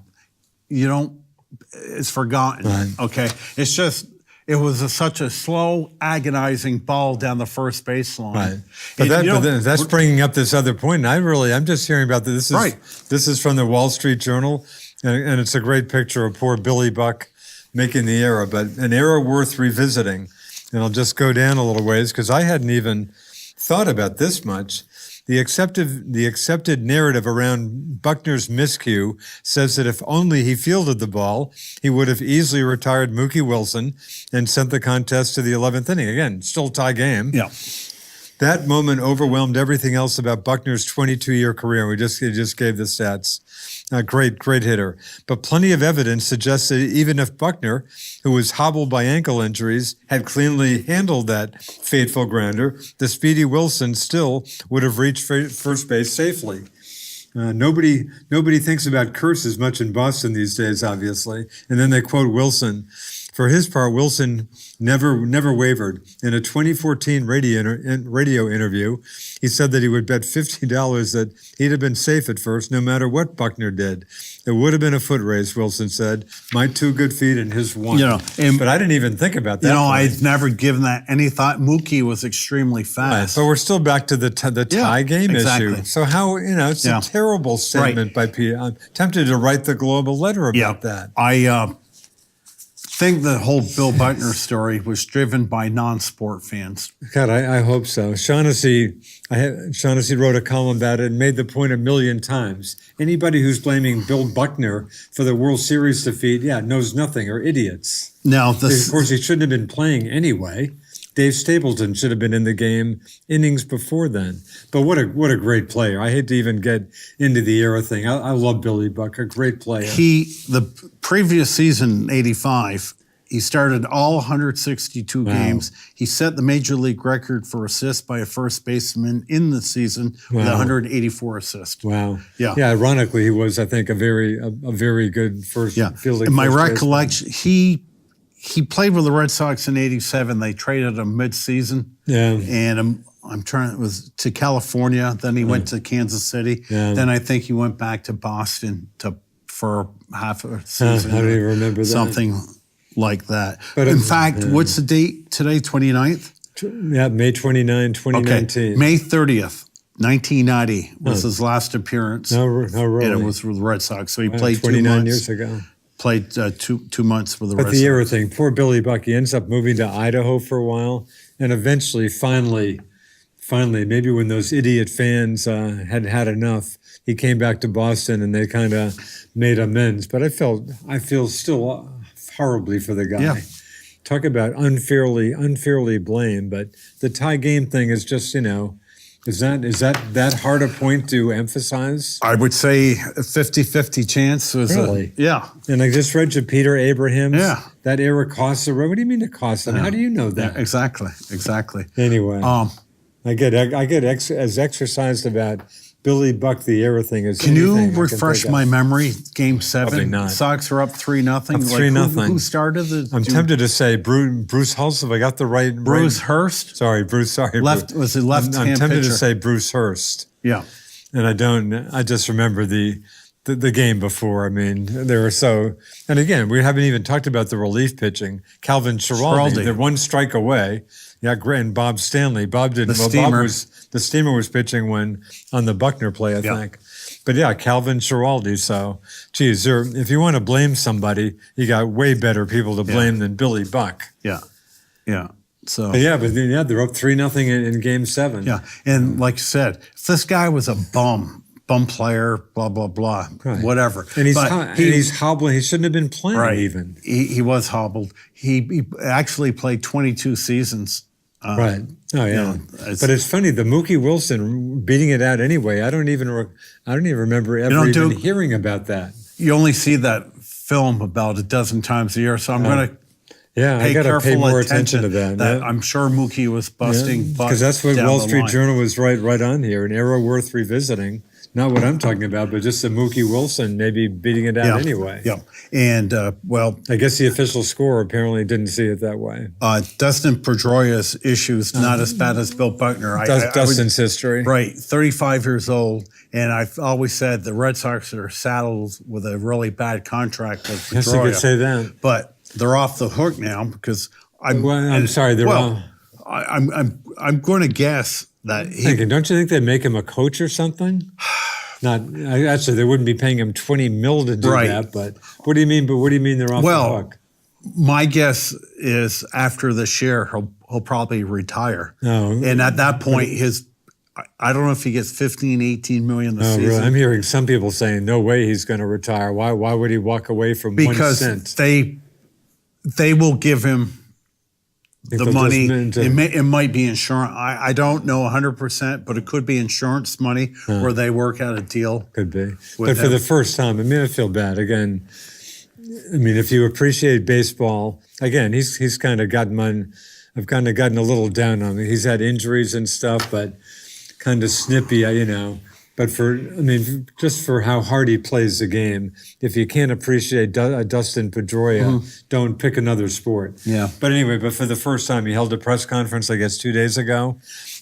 It's forgotten. Right. Okay. It's just, it was such a slow, agonizing ball down the first baseline. Right. But that's bringing up this other point. And I'm just hearing about this. This is from the Wall Street Journal, and it's a great picture of poor Billy Buck making the error, but an error worth revisiting. And I'll just go down a little ways because I hadn't even thought about this much. The accepted narrative around Buckner's miscue says that if only he fielded the ball, he would have easily retired Mookie Wilson and sent the contest to the 11th inning. Again, still tie game. Yeah. That moment overwhelmed everything else about Buckner's 22-year career. He just gave the stats. Great hitter. But plenty of evidence suggests that even if Buckner, who was hobbled by ankle injuries, had cleanly handled that fateful grounder, the speedy Wilson still would have reached first base safely. Nobody thinks about curses much in Boston these days, obviously. And then they quote Wilson. For his part, Wilson never wavered. In a 2014 radio interview, he said that he would bet $50 that he'd have been safe at first, no matter what Buckner did. It would have been a foot race, Wilson said. My 2 good feet and his 1. But I didn't even think about that. I'd never given that any thought. Mookie was extremely fast. Right. But we're still back to the tie game issue. So how, it's a terrible statement by Pete. I'm tempted to write the Globe a letter about that. I think the whole Bill Buckner story was driven by non-sport fans. God, I hope so. Shaughnessy wrote a column about it and made the point a million times. Anybody who's blaming Bill Buckner for the World Series defeat, knows nothing, or idiots. Now, of course, he shouldn't have been playing anyway. Dave Stapleton should have been in the game innings before then. But what a great player. I hate to even get into the era thing. I love Billy Buck, a great player. The previous season, 85, he started all 162 games. He set the major league record for assists by a first baseman in the season with 184 assists. Wow. Yeah. Ironically, he was, I think, a very good first fielding. In my first recollection, he played with the Red Sox in '87. They traded him mid-season. Yeah. And it was to California. Then he went to Kansas City. Yeah. Then I think he went back to Boston for half a season. I don't even remember that. Something like that. But in fact, what's the date today? 29th? Yeah, May 29, 2019. Okay. May 30th, 1990 was his last appearance. No, really. And it was with the Red Sox. So he played 2 months. 29 years ago. Played 2 months with the Red Sox. But the era thing, poor Billy Buck, he ends up moving to Idaho for a while, and eventually, finally, maybe when those idiot fans had enough, he came back to Boston, and they kind of made amends. But I feel still horribly for the guy. Yeah. Talk about unfairly blamed. But the tie game thing is just, is that hard a point to emphasize? I would say a 50-50 chance was really? Yeah. And I just read you Peter Abrahams. Yeah. That era costs a road. What do you mean it costs them? How do you know that? Yeah, exactly. Anyway, I get as exercised about Billy Buck the era thing as Can you refresh my memory? Game 7, Probably not. Sox are up 3-0. Up 3-0. Who started the? I'm tempted to say Bruce Hulse. If I got the right. Bruce Hurst. Sorry, Bruce. Sorry, left Bruce. was the left-hand I'm tempted pitcher. to say Bruce Hurst. Yeah, and I don't. I just remember the game before. I mean, there were so. And again, we haven't even talked about the relief pitching. Calvin Schiraldi, they're 1 strike away. Yeah, great. And Bob Stanley. Bob didn't. The Steamer was pitching when on the Buckner play, I think. But yeah, Calvin Schiraldi. So, geez, if you want to blame somebody, you got way better people to blame than Billy Buck. Yeah. So. But they're up 3-0 in Game 7. Yeah, and like you said, if this guy was a bum player, blah blah blah, whatever. And he's hobbling. He shouldn't have been playing even. He was hobbled. He actually played 22 seasons. Right. Oh yeah. But it's funny, the Mookie Wilson beating it out anyway. I don't even remember ever even hearing about that. You only see that film about a dozen times a year, so I'm going to. Yeah, I got to pay more attention to that. I'm sure Mookie was busting butts. Because that's what Wall Street Journal was right on here, an era worth revisiting. Not what I'm talking about, but just the Mookie Wilson maybe beating it out anyway. Yeah, and I guess the official score apparently didn't see it that way. Dustin Pedroia's issues not as bad as Bill Buckner. Dustin's history, right? 35 years old, and I've always said the Red Sox are saddled with a really bad contract with Pedroia. Yes, you could say that, but they're off the hook now because I'm sorry. They're wrong. I'm going to guess that don't you think they'd make him a coach or something? Actually, they wouldn't be paying him $20 million to do that. But what do you mean? But what do you mean they're off the hook? My guess is after this year, he'll probably retire. And at that point, I don't know if he gets 15, 18 million this season. Really? I'm hearing some people saying, no way he's going to retire. Why would he walk away from 1 cent? Because they will give him the money, it might be insurance. I don't know 100%, but it could be insurance money where they work out a deal. Could be. But for the first time, I mean, I feel bad. Again, I mean, if you appreciate baseball, again, he's kind of gotten I've kind of gotten a little down on him. He's had injuries and stuff, but kind of snippy, But just for how hard he plays the game, if you can't appreciate Dustin Pedroia, don't pick another sport. Yeah. But anyway, for the first time, he held a press conference, I guess, 2 days ago.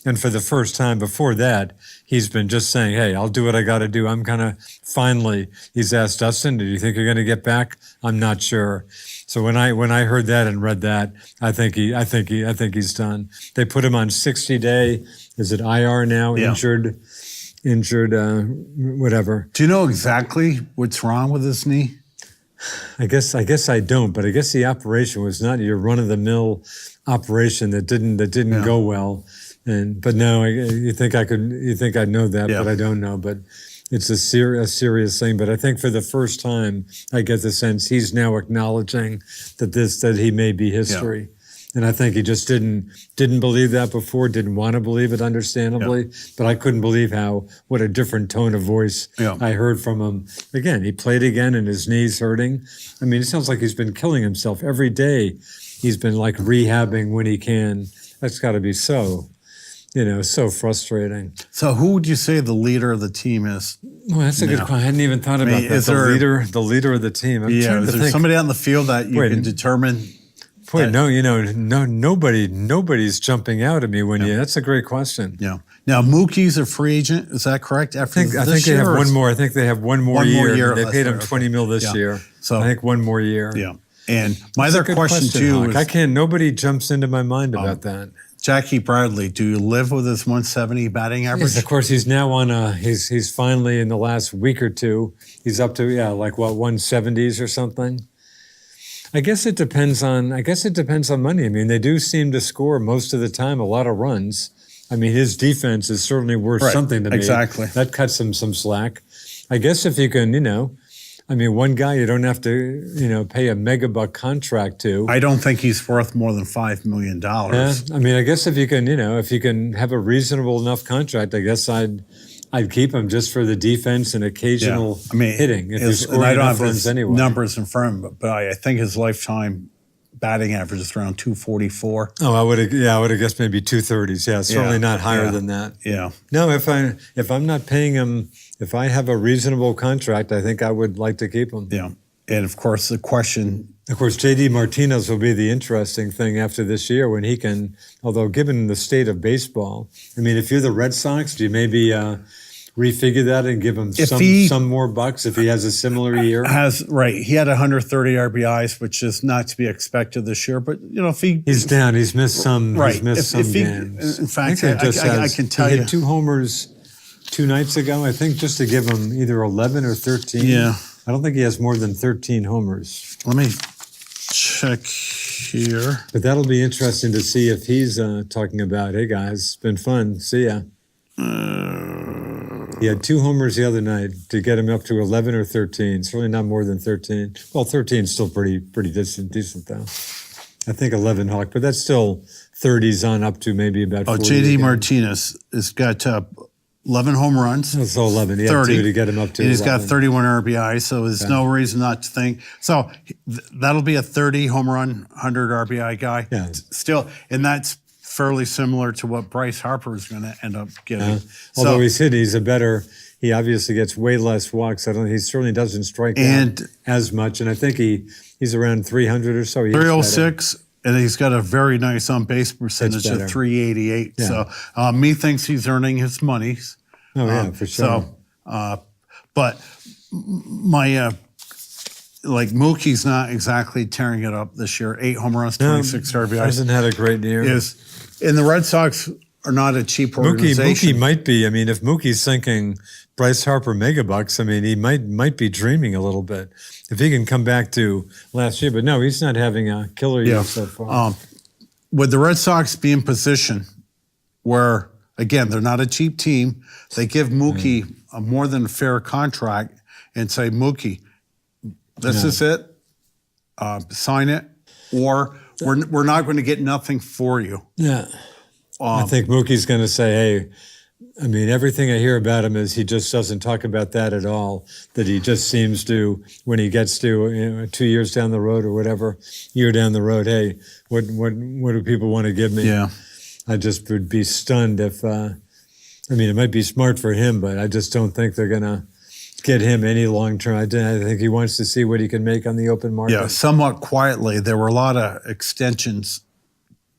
And for the first time before that, he's been just saying, hey, I'll do what I got to do. I'm kind of finally, he's asked Dustin, do you think you're going to get back? I'm not sure. So when I heard that and read that, I think he's done. They put him on 60-day, is it IR now, injured, whatever. Do you know exactly what's wrong with his knee? I guess I don't, but I guess the operation was not your run-of-the-mill operation that didn't go well. But no, you think I'd know that, but I don't know. But it's a serious thing. But I think for the first time, I get the sense he's now acknowledging that he may be history. Yeah. And I think he just didn't believe that before, didn't want to believe it, understandably. Yeah. But I couldn't believe what a different tone of voice I heard from him. Again, he played again and his knee's hurting. I mean, it sounds like he's been killing himself every day. He's been like rehabbing when he can. That's got to be so frustrating. So who would you say the leader of the team is? Well, that's a good question. I hadn't even thought about that. Is the leader of the team. Is there somebody on the field that you can determine? Nobody's jumping out at me that's a great question. Yeah. Now, Mookie's a free agent. Is that correct? I think they have one more. I think they have one more year. They paid him $20 million this year. So I think one more year. Yeah. And my other question too is, nobody jumps into my mind about that. Jackie Bradley, do you live with his 170 batting average? Yes, of course. He's now on he's finally in the last week or two, he's up to 170s or something. I guess it depends on money. I mean, they do seem to score most of the time a lot of runs. I mean, his defense is certainly worth something to me. Exactly. That cuts him some slack. I guess if you can, one guy you don't have to, pay a megabuck contract to. I don't think he's worth more than $5 million. Yeah. I mean, I guess if you can have a reasonable enough contract, I guess I'd keep him just for the defense and occasional hitting. If you're scoring I don't have runs his anyway. numbers in front of him, but I think his lifetime batting average is around 244. Oh, I would have guessed maybe 230s. Yeah, certainly not higher than that. Yeah. No, if I'm not paying him, if I have a reasonable contract, I think I would like to keep him. Yeah. And of course, J.D. Martinez will be the interesting thing after this year when he can, although given the state of baseball, I mean, if you're the Red Sox, do you maybe refigure that and give him some more bucks if he has a similar year? He had 130 RBIs, which is not to be expected this year. But if he's down, he's missed some. He's missed some games. In fact, I can tell you, he had 2 homers 2 nights ago. I think just to give him either 11 or 13. Yeah, I don't think he has more than 13 homers. Let me check here. But that'll be interesting to see if he's talking about, hey guys, it's been fun. See ya. He had 2 homers the other night to get him up to 11 or 13. Certainly not more than 13. Well, 13 is still pretty decent though. I think 11 Hawk, but that's still 30s on up to maybe about 40. J.D. Martinez has got 11 home runs. So 11. He had 2 to get him up to 11. And he's got 31 RBI, so there's no reason not to think. So that'll be a 30 home run, 100 RBI guy. Yeah. Still, and that's fairly similar to what Bryce Harper is going to end up getting. Although he obviously gets way less walks. He certainly doesn't strike out as much. And I think he's around 300 or so. 306. And he's got a very nice on-base percentage of 388. Yeah. So methinks he's earning his money. Oh, yeah, for sure. So, but my Mookie's not exactly tearing it up this year. 8 home runs, 26 RBIs. Hasn't had a great year. And the Red Sox are not a cheap organization. Mookie might be. I mean, if Mookie's thinking Bryce Harper megabucks, I mean, he might be dreaming a little bit if he can come back to last year. But no, he's not having a killer year so far. Would the Red Sox be in position where, again, they're not a cheap team, they give Mookie a more than fair contract and say, Mookie, this is it, sign it? Or we're not going to get nothing for you. Yeah. I think Mookie's going to say, hey, I mean, everything I hear about him is he just doesn't talk about that at all, that he just seems to, when he gets to 2 years down the road or whatever, year down the road, hey, what do people want to give me? Yeah. I just would be stunned if, I mean, it might be smart for him, but I just don't think they're going to get him any long-term. I think he wants to see what he can make on the open market. Yeah, somewhat quietly. There were a lot of extensions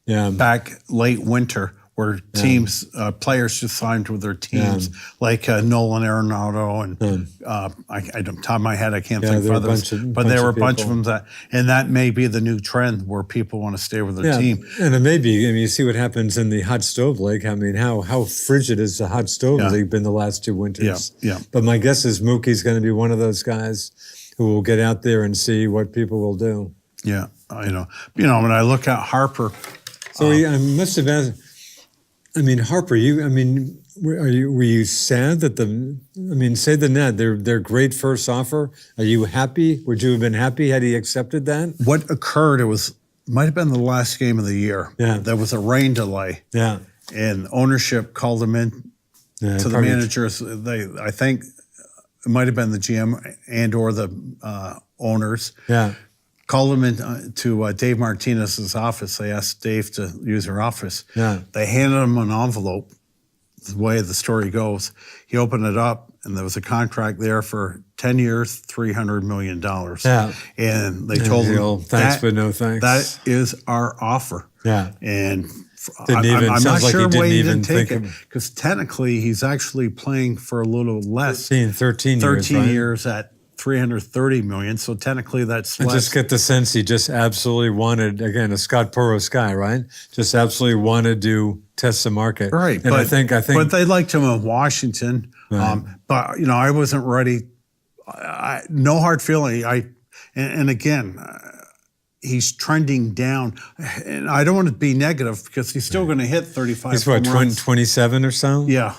back late winter where teams, players just signed with their teams, like Nolan Arenado and I don't, top of my head, I can't think of others, but there were a bunch of them and that may be the new trend where people want to stay with their team. And it may be. I mean, you see what happens in the hot stove league. I mean, how frigid has the hot stove league been the last 2 winters? Yeah. But my guess is Mookie's going to be one of those guys who will get out there and see what people will do. Yeah, I know. When I look at Harper. So I must have asked. I mean, Harper, were you sad that say the Nats, their great first offer? Are you happy? Would you have been happy had he accepted that? What occurred? Might have been the last game of the year. Yeah, there was a rain delay. Yeah, and ownership called him in to the managers. I think it might have been the GM and or the owners. Yeah. Called him in to Dave Martinez's office. They asked Dave to use her office. Yeah. They handed him an envelope, the way the story goes. He opened it up, and there was a contract there for 10 years, $300 million. Yeah. And they told him, thanks, but no thanks. That is our offer. Yeah. And I'm not sure why he didn't take it. Because technically, he's actually playing for a little less. 13 years at $330 million. So technically, that's less. I just get the sense he just absolutely wanted, again, a Scott Boras guy, right? Just absolutely wanted to test the market. Right. And I think. But they liked him in Washington. Right. But, I wasn't ready. No hard feeling. And again, he's trending down. And I don't want to be negative because he's still going to hit 35 He's what, 27 or so? Yeah,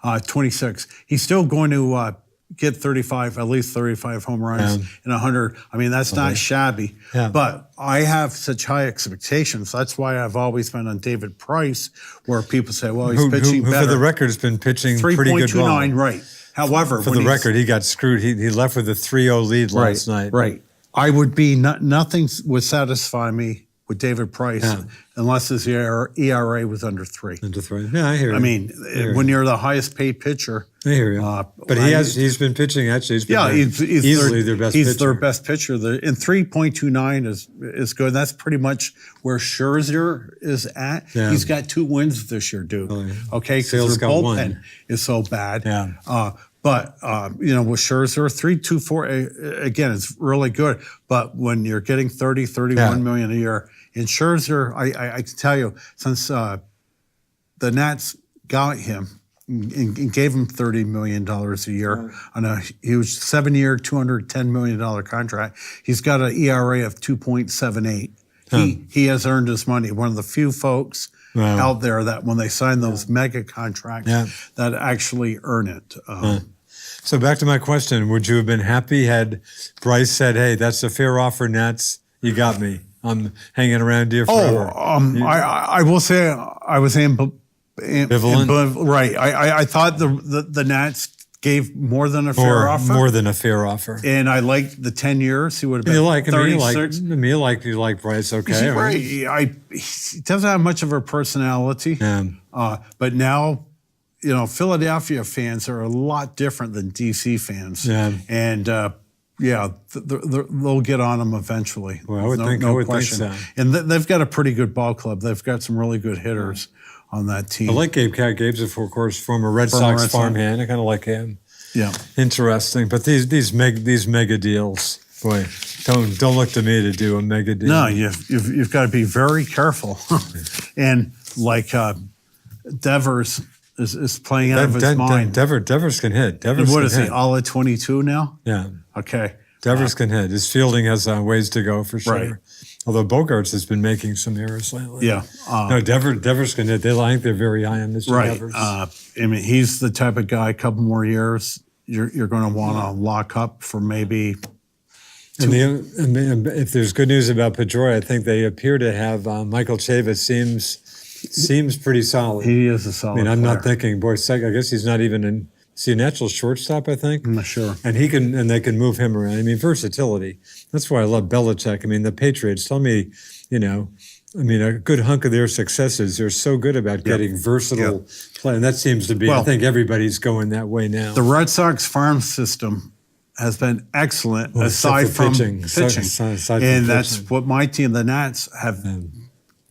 26. He's still going to get at least 35 home runs and 100. I mean, that's not shabby. Yeah. But I have such high expectations. That's why I've always been on David Price, where people say, well, he's pitching better. Who, for the record, has been pitching pretty good ball. 3.29, right. However, for the record, he got screwed. He left with a 3-0 lead last night. Right. I would be, nothing would satisfy me with David Price unless his ERA was under 3. Under 3. Yeah, I hear you. I mean, when you're the highest paid pitcher. I hear you. But he's been pitching, actually. He's easily their best pitcher. He's their best pitcher. And 3.29 is good. That's pretty much where Scherzer is at. Yeah. He's got 2 wins this year, dude. Oh, yeah. Okay, because their bullpen is so bad. Yeah. But with Scherzer, 3.24 again, it's really good. But when you're getting 31 million a year, in Scherzer, I can tell you, since the Nats got him and gave him $30 million a year on a huge 7-year, $210 million contract, he's got an ERA of 2.78. He has earned his money. One of the few folks out there that when they sign those mega contracts that actually earn it. So back to my question, would you have been happy had Bryce said, hey, that's a fair offer, Nats, you got me. I'm hanging around here forever. I will say I was ambivalent. Right. I thought the Nats gave more than a fair offer. More than a fair offer. And I liked the 10 years. He would have been 36. You like Bryce, okay. Right. He doesn't have much of a personality. Yeah. But now, Philadelphia fans are a lot different than DC fans. Yeah. And they'll get on him eventually. Well, I would think so. And they've got a pretty good ball club. They've got some really good hitters on that team. I like Gabe. Gabe's, of course, former Red Sox farmhand. I kind of like him. Yeah, interesting. But these mega deals, boy, don't look to me to do a mega deal. No, you've got to be very careful. And like Devers is playing out of his mind. Devers can hit. What is he? All at 22 now? Yeah. Okay. Devers can hit. His fielding has ways to go for sure. Right. Although Bogarts has been making some errors lately. Yeah. No, Devers can hit. I think they're very high on Mr. Devers. I mean, he's the type of guy, a couple more years, you're going to want to lock up for maybe And if there's good news about Pedroia, I think they appear to have Michael Chavis seems pretty solid. He is a solid I'm player. not thinking, boy, I guess he's not even in. Is he a natural shortstop, I think? I'm not sure. And they can move him around. Versatility. That's why I love Belichick. The Patriots, tell me, a good hunk of their successes, they're so good about getting versatile play. And that seems to be, I think everybody's going that way now. The Red Sox farm system has been excellent, aside from pitching. And that's what my team, the Nats, have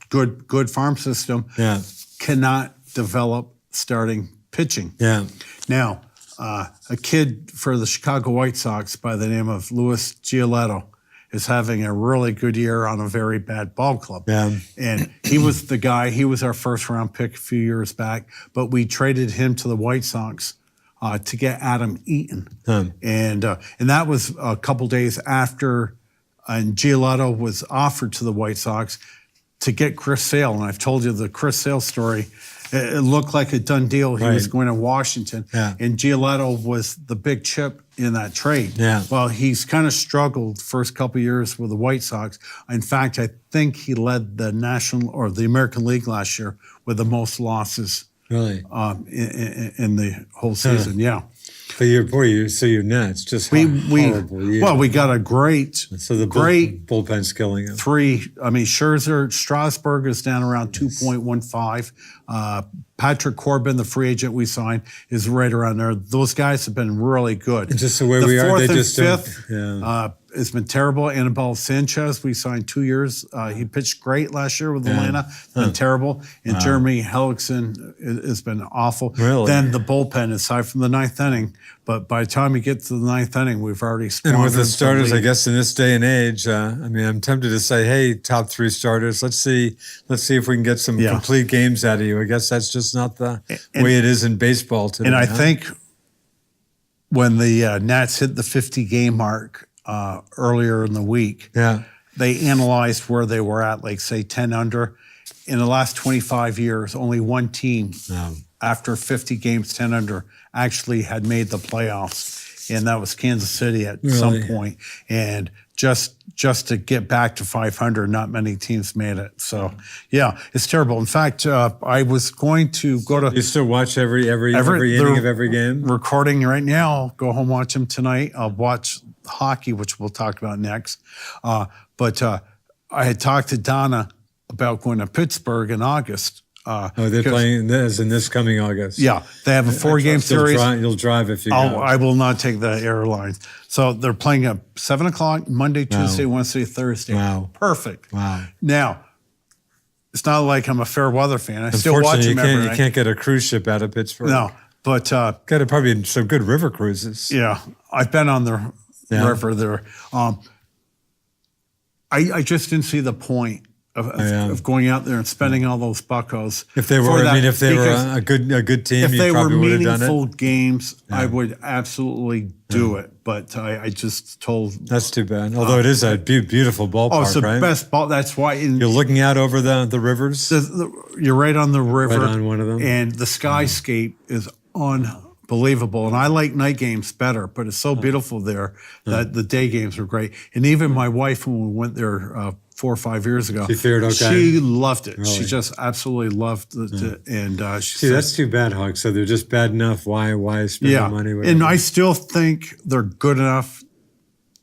good farm system. Yeah. Cannot develop starting pitching. Yeah. Now, a kid for the Chicago White Sox by the name of Louis Giolito is having a really good year on a very bad ball club. Yeah. And he was the guy, he was our first round pick a few years back, but we traded him to the White Sox to get Adam Eaton. And that was a couple days after, and Giolito was offered to the White Sox to get Chris Sale. And I've told you the Chris Sale story. It looked like a done deal. He was going to Washington, and Giolito was the big chip in that trade. Yeah. Well, he's kind of struggled first couple of years with the White Sox. In fact, I think he led the National or the American League last year with the most losses. Really? In the whole season. Yeah. But you're nuts. Just horrible year. Well, we got a great bullpen's killing him. Scherzer, Strasburg is down around 2.15. Patrick Corbin, the free agent we signed, is right around there. Those guys have been really good. And just the way we are, they just fifth, it's been terrible. Anibal Sanchez, we signed 2 years. He pitched great last year with Atlanta. It's been terrible. And Jeremy Hellickson has been awful. Really? Then the bullpen, aside from the ninth inning. But by the time we get to the ninth inning, we've already squandered. And with the starters, I guess in this day and age, I'm tempted to say, hey, top three starters, let's see if we can get some complete games out of you. I guess that's just not the way it is in baseball today. And I think when the Nats hit the 50-game mark earlier in the week, they analyzed where they were at, like, say, 10 under. In the last 25 years, only one team after 50 games, 10 under, actually had made the playoffs, and that was Kansas City at some point. And just to get back to 500, not many teams made it. So, it's terrible. In fact, I was going to go to... You still watch every inning of every game? Recording right now. I'll go home, watch them tonight. I'll watch hockey, which we'll talk about next. But I had talked to Donna about going to Pittsburgh in August. They're playing this in this coming August. Yeah, they have a 4-game series. You'll drive if you go. I will not take the airlines. So they're playing at 7 o'clock, Monday, Tuesday, Wednesday, Thursday. Wow. Perfect. Wow. Now, it's not like I'm a fair weather fan. I still watch them every night. You can't get a cruise ship out of Pittsburgh. No, but... got to probably some good river cruises. Yeah, I've been on the river there. I just didn't see the point of going out there and spending all those buckos. If they were a good team, if they were probably would have done meaningful it. games, I would absolutely do it. But I just told. That's too bad. Although it is a beautiful ballpark, oh, it's the right? best ball. That's why you're looking out over the rivers. You're right on the river, right on one of them, and the skyscape is unbelievable. And I like night games better, but it's so beautiful there that the day games are great. And even my wife, when we went there 4 or 5 years ago, she fared okay. She loved it. Really? She just absolutely loved it. And she said, that's too bad, Hawk. So they're just bad enough. Why spend the money? And I still think they're good enough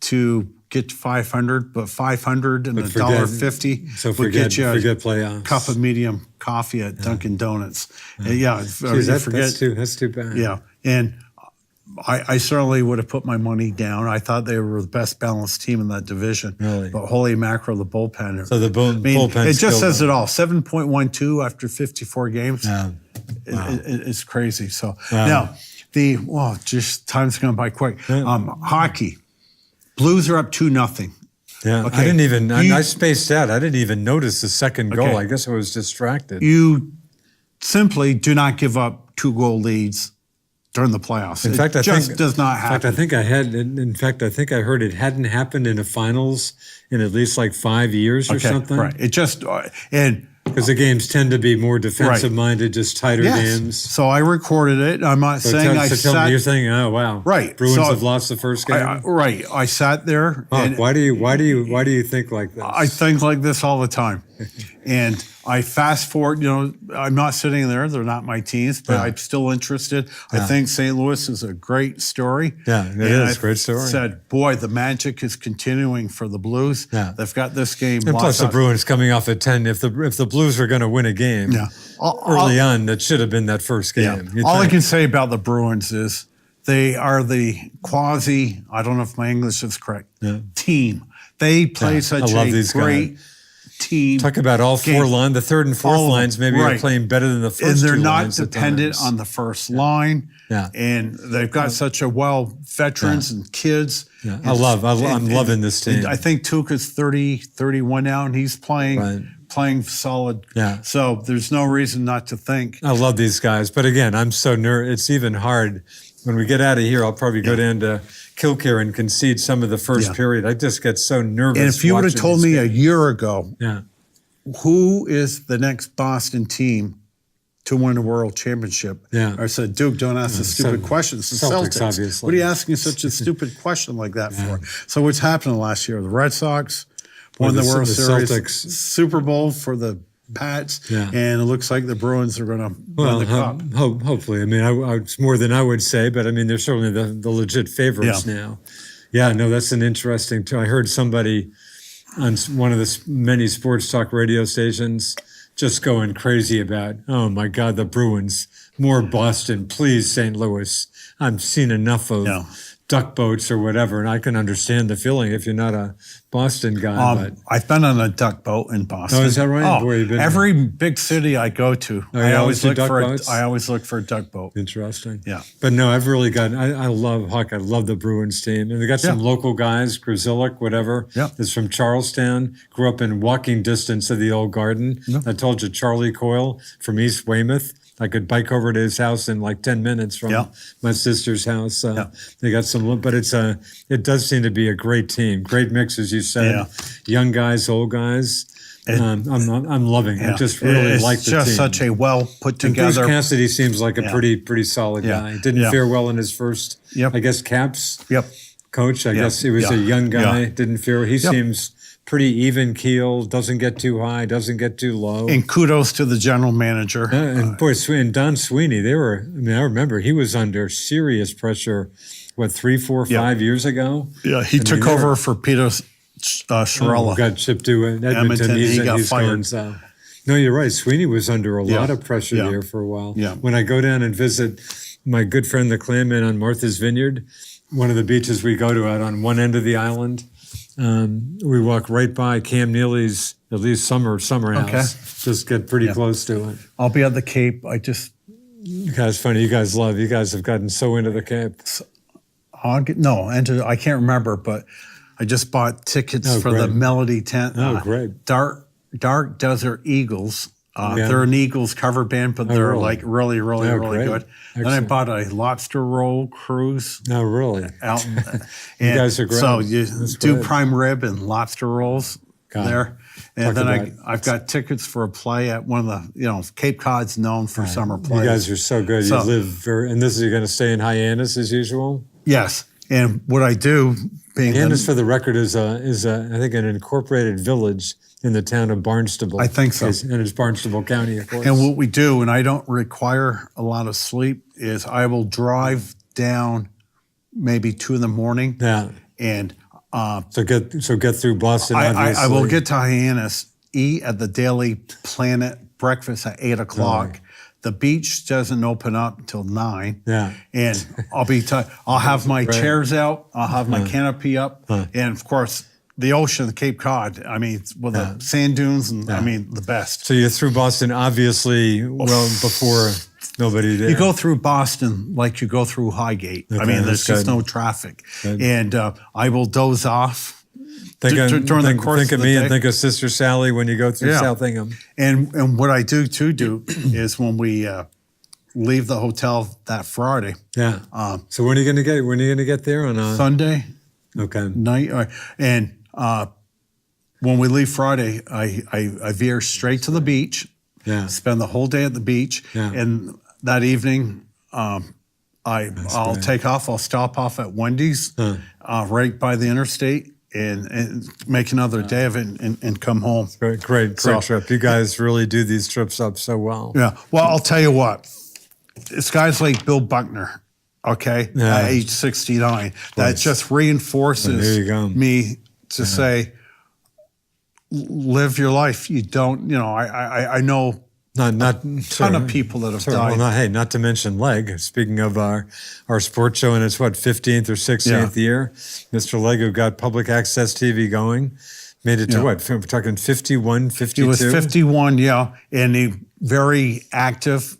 to get to 500, but 500 and $1.50 would get you a playoffs. Cup of medium coffee at Dunkin' Donuts. That's too bad. Yeah, and I certainly would have put my money down. I thought they were the best balanced team in that division. Really? But holy mackerel, the bullpen. So the bullpen. It just says it all. 7.12 after 54 games. Yeah. It's crazy. So now just time's gone by quick. Hockey. Blues are up 2-0. Yeah, okay. I didn't even. I spaced out. I didn't even notice the second goal. Okay. I guess I was distracted. You simply do not give up 2-goal leads during the playoffs. In fact, does not happen. In fact, I think I heard it hadn't happened in the finals in at least like 5 years or something. Right. It just and Because the games tend to be more defensive-minded, just tighter games. So I recorded it. I'm not saying I sat. You're saying, oh wow, right? Bruins have lost the first game. I sat there. And why do you think like this? I think like this all the time, and I fast forward. I'm not sitting there. They're not my teams, but I'm still interested. I think St. Louis is a great story. Yeah, it is a great story. Said, boy, the magic is continuing for the Blues. Yeah. They've got this game. And plus, the Bruins coming off at 10. If the Blues were going to win a game early on, that should have been that first game. Yeah. All I can say about the Bruins is they are the quasi. I don't know if my English is correct. Team. They play such a great team. Talk about all four lines. The third and fourth lines maybe are playing better than the first. And they're two not lines dependent on the first line. Yeah. And they've got such a veterans and kids. Yeah. I'm loving this team. I think Tuukka's 30, 31 now, and he's playing solid. Yeah. So there's no reason not to think. I love these guys. But again, I'm so nervous. It's even hard. When we get out of here, I'll probably go down to Kilcare and concede some of the first period. I just get so nervous. And if you would have told me a year ago, who is the next Boston team to win a world championship? I said, Duke, don't ask the stupid questions. The Celtics, obviously. What are you asking such a stupid question like that for? So what's happened last year? The Red Sox won the World Series, Celtics. Super Bowl for the Pats, and it looks like the Bruins are going to win the cup. Hopefully. I mean, it's more than I would say, but I mean, they're certainly the legit favorites now. Yeah, no, that's an interesting too. I heard somebody on one of the many sports talk radio stations just going crazy about, oh my God, the Bruins, more Boston, please, St. Louis. I've seen enough of duck boats or whatever, and I can understand the feeling if you're not a Boston guy. But I've been on a duck boat in Boston. Oh, is that right? Boy, you've been every big city I go to, I always look for a duck boat. Interesting. Yeah. But no, I've really gotten, I love Huck. I love the Bruins team. And they got some local guys, Grzelcyk, whatever, is from Charlestown, grew up in walking distance of the old Garden. I told you, Charlie Coyle from East Weymouth. I could bike over to his house in like 10 minutes from my sister's house. They got some, but it does seem to be a great team. Great mix, as you said. Young guys, old guys. I'm loving it. I just really like the team. It's just such a well put together. Bruce Cassidy seems like a pretty solid guy. Didn't fare well in his first, I guess, Caps coach. I guess he was a young guy. Didn't fare. He seems pretty even keel, doesn't get too high, doesn't get too low. And kudos to the general manager. And boy, and Don Sweeney, I remember he was under serious pressure, 3, 4, 5 years ago? Yeah, he took over for Peter Chiarella. Got shipped to Edmonton. He got fired. No, you're right. Sweeney was under a lot of pressure there for a while. Yeah. When I go down and visit my good friend, the Clanman on Martha's Vineyard, one of the beaches we go to out on one end of the island, we walk right by Cam Neely's, at least summer house. Just get pretty close to it. I'll be at the Cape. You guys, funny. You guys have gotten so into the Cape. I can't remember, but I just bought tickets for the Melody tent. Oh, great. Dark Desert Eagles. They're an Eagles cover band, but they're like really good. Excellent. Then I bought a lobster roll cruise. Oh, really? Out you guys are great. So you do prime rib and lobster rolls there. And then I've got tickets for a play at one of the, Cape Cod's known for summer plays. You guys are so good. You live and you're going to stay in Hyannis as usual? Yes. And what I do, Hyannis, for the record, is I think an incorporated village in the town of Barnstable. I think so. And it's Barnstable County, of course. And what we do, and I don't require a lot of sleep, is I will drive down maybe 2 a.m. Yeah. And so get through Boston, obviously. I will get to Hyannis, eat at the Daily Planet breakfast at 8 o'clock. Right. The beach doesn't open up until 9. Yeah. And I'll have my chairs out. I'll have my canopy up. And, of course, the ocean, the Cape Cod, with the sand dunes, and the best. So you're through Boston, obviously, before nobody did. You go through Boston like you go through Highgate. Okay, there's just no traffic. Good. And I will doze off during the course of the day. Think of me and think of Sister Sally when you go through South Hingham. And what I do is when we leave the hotel that Friday. Yeah. So when are you going to get there on a Sunday? Okay. Night, and when we leave Friday, I veer straight to the beach. Yeah. Spend the whole day at the beach, and that evening, I'll take off. I'll stop off at Wendy's, right by the interstate, and make another day of it, and come home. Great trip. You guys really do these trips up so well. Yeah. Well, I'll tell you what. It's guys like Bill Buckner, okay, at age 69, that just reinforces me to say, live your life. You don't, I know not a ton of people that have died. Well, not to mention Leg. Speaking of our sports show in its 15th or 16th year, Mr. Leg, who got public access TV going, made it to what? We're talking 51, 52? He was 51, and he very active,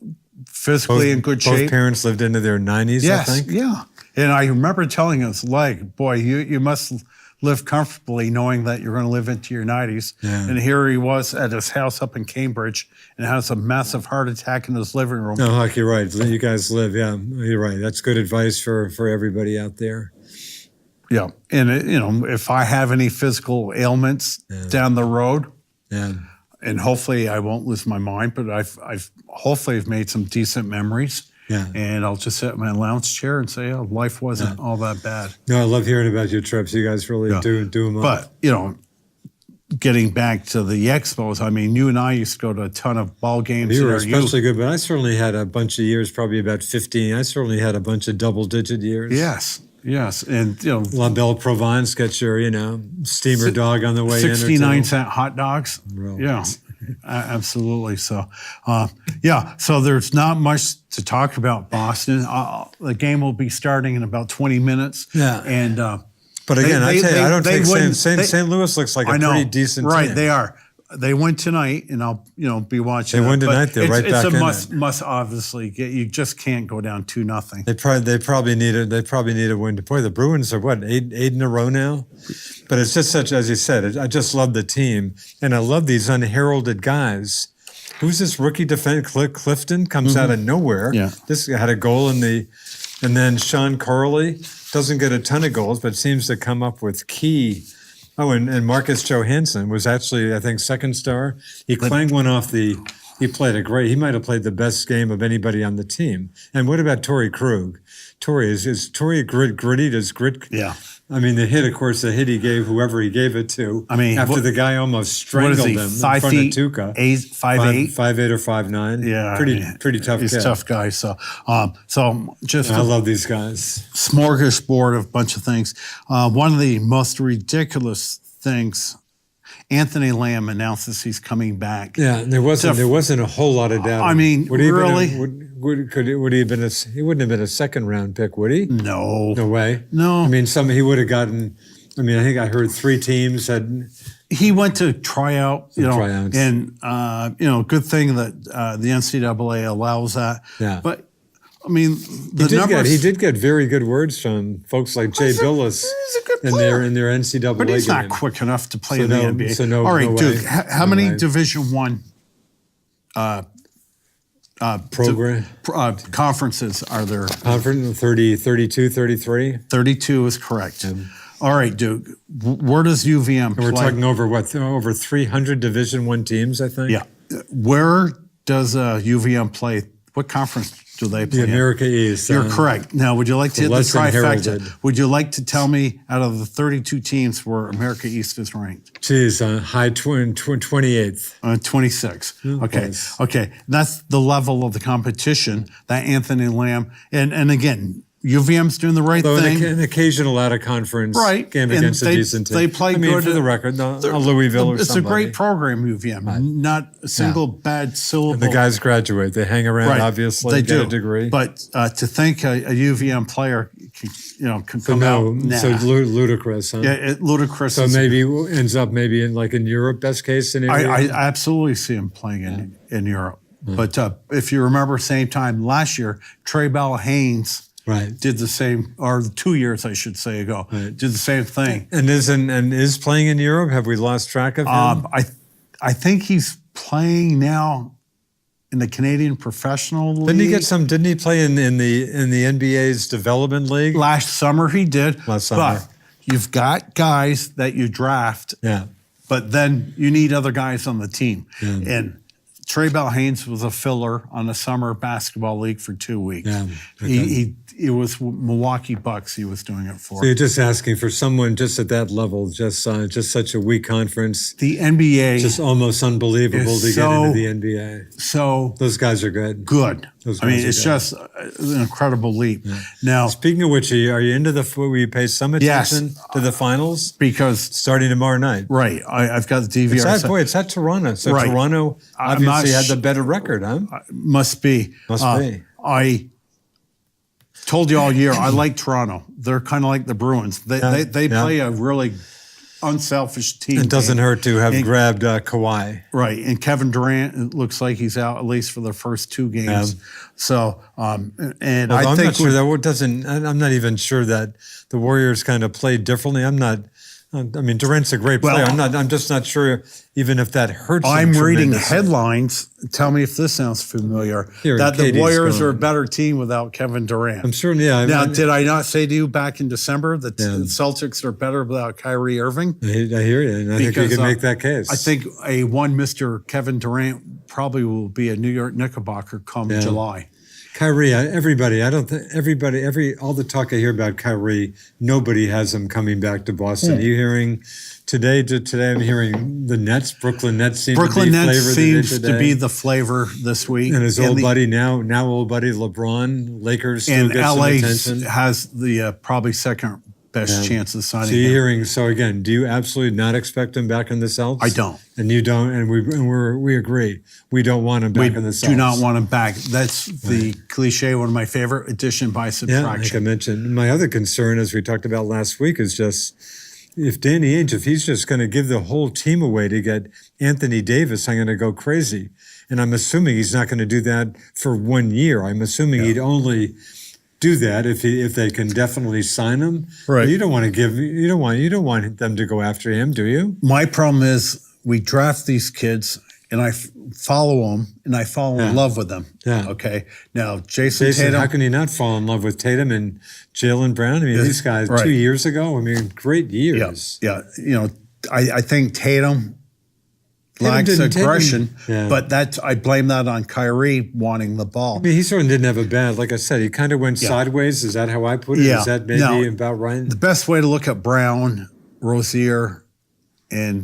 physically in good shape. Both parents lived into their 90s, I think. Yeah. And I remember telling his Leg, boy, you must live comfortably knowing that you're going to live into your 90s. Yeah. And here he was at his house up in Cambridge and has a massive heart attack in his living room. No, Huck, you're right. You guys live, you're right. That's good advice for everybody out there. Yeah. And, if I have any physical ailments down the road, and hopefully I won't lose my mind, but I've hopefully made some decent memories. Yeah. And I'll just sit in my lounge chair and say, life wasn't all that bad. No, I love hearing about your trips. You guys really do them up. But, getting back to the Expos, I mean, you and I used to go to a ton of ball games. You were especially good, but I certainly had a bunch of years, probably about 15. I certainly had a bunch of double-digit years. Yes. And, La Belle Provence, get your, steamer dog on the way 69-cent hot dogs. Really? Yeah. Absolutely. So, so there's not much to talk about Boston. The game will be starting in about 20 minutes. Yeah. And but again, I don't think St. Louis looks like a pretty decent team. Right, they are. They win tonight, and I'll be watching. They win tonight. They're right back in it. It's a must obviously get. You just can't go down 2-0. They probably need a win. Boy, the Bruins are eight in a row now. But it's just such, as you said, I just love the team, and I love these unheralded guys. Who's this rookie defender? Clifton comes out of nowhere. Yeah, this had a goal and then Sean Corley doesn't get a ton of goals, but seems to come up with key. Oh, and Marcus Johansson was actually, I think, second star. He clanged one off he played he might have played the best game of anybody on the team. And what about Torrey Krug? Torrey, is Torrey gritty? Does grit? Yeah. I mean, the hit he gave whoever he gave it to. I mean, after the guy almost strangled him in front of Tuca. 5'8", 5'8" or 5'9". Yeah, pretty tough. He's a tough guy. So, just I love these guys. Smorgasbord of a bunch of things. One of the most ridiculous things. Anthony Lamb announces he's coming back. Yeah, and there wasn't a whole lot of doubt. I mean, really? Would he have been he wouldn't have been a second round pick, would he? No. No way. No. I mean, he would have gotten. I mean, I think I heard 3 teams had. He went to tryout, tryouts. And good thing that the NCAA allows that. Yeah. But I mean, he did get very good words from folks like Jay Billis in their NCAA. But he's not quick enough to play in the NBA. All right, Duke. How many Division I conferences are there? 30, 32, 33. 32 is correct. All right, Duke. Where does UVM play? We're talking over 300 Division I teams, I think. Yeah. Where does UVM play? What conference do they play? The America East. You're correct. Now, would you like to hit the trifecta? Would you like to tell me out of the 32 teams where America East is ranked? Geez, high 28th. 26. Okay. That's the level of the competition that Anthony Lamb, and again, UVM's doing the right thing. An occasional out-of-conference game against a decent team. They play good. For the record, Louisville or somebody. It's a great program, UVM. Right. Not a single bad syllable. And the guys graduate. They hang around, obviously, they get do. a degree. But to think a UVM player can come out. So ludicrous, huh? Yeah, ludicrous. So maybe ends up in Europe, best case scenario? I absolutely see him playing in Europe. But if you remember, same time last year, Trae Bell-Haynes did the same, or 2 years, I should say, ago, did the same thing. And is playing in Europe? Have we lost track of him? I think he's playing now in the Canadian Professional League. Didn't he play in the NBA's development league? Last summer he did. Last summer. But you've got guys that you draft but then you need other guys on the team. And Trae Bell-Haynes was a filler on the summer basketball league for 2 weeks. Yeah, okay. It was Milwaukee Bucks he was doing it for. So you're just asking for someone just at that level, just such a weak conference. The NBA just almost unbelievable to get into the NBA. So those guys are good. I mean, it's just an incredible leap. Yeah. Now, speaking of which, are you into will you pay some attention to the finals? Because starting tomorrow night. Right. I've got the DVR. It's at Toronto. So right. Toronto obviously had the better record, huh? Must be. I told you all year, I like Toronto. They're kind of like the Bruins. They play a really unselfish team. It doesn't hurt to have grabbed Kawhi. Right. And Kevin Durant, it looks like he's out at least for the first 2 games. So, and although I think I'm not even sure that the Warriors kind of played differently. I mean, Durant's a great player. I'm just not sure even if that hurts him. I'm reading headlines. Tell me if this sounds familiar. That the Warriors are a better team without Kevin Durant. I'm sure, yeah. Now, did I not say to you back in December that the Celtics are better without Kyrie Irving? I hear you, and I think you can make that case. I think one Mr. Kevin Durant probably will be a New York Knickerbocker come July. Kyrie, all the talk I hear about Kyrie, nobody has him coming back to Boston. Are you hearing today I'm hearing the Nets, Brooklyn Nets seem to be the flavor this week. And his old buddy, now old buddy LeBron, Lakers still get some attention. Has the probably second best chance of signing him. So again, do you absolutely not expect him back in the Celtics? I don't. And you don't, and we agree. We don't want him back in the Celtics. We do not want him back. That's the cliche, one of my favorite, addition by subtraction. Yeah, like I mentioned. My other concern, as we talked about last week, is just if Danny Ainge, if he's just going to give the whole team away to get Anthony Davis, I'm going to go crazy. And I'm assuming he's not going to do that for 1 year. I'm assuming he'd only do that if they can definitely sign him. Right. But you don't want them to go after him, do you? My problem is we draft these kids and I follow them and I fall in love with them. Yeah. Okay. Now, Jason Tatum. How can you not fall in love with Tatum and Jaylen Brown? I mean, these guys 2 years ago, I mean, great years. Yeah. I think Tatum lacks aggression, but I blame that on Kyrie wanting the ball. I mean, he certainly didn't have a bad, like I said, he kind of went sideways. Is that how I put it? Yeah. Is that maybe about right? The best way to look at Brown, Rozier, and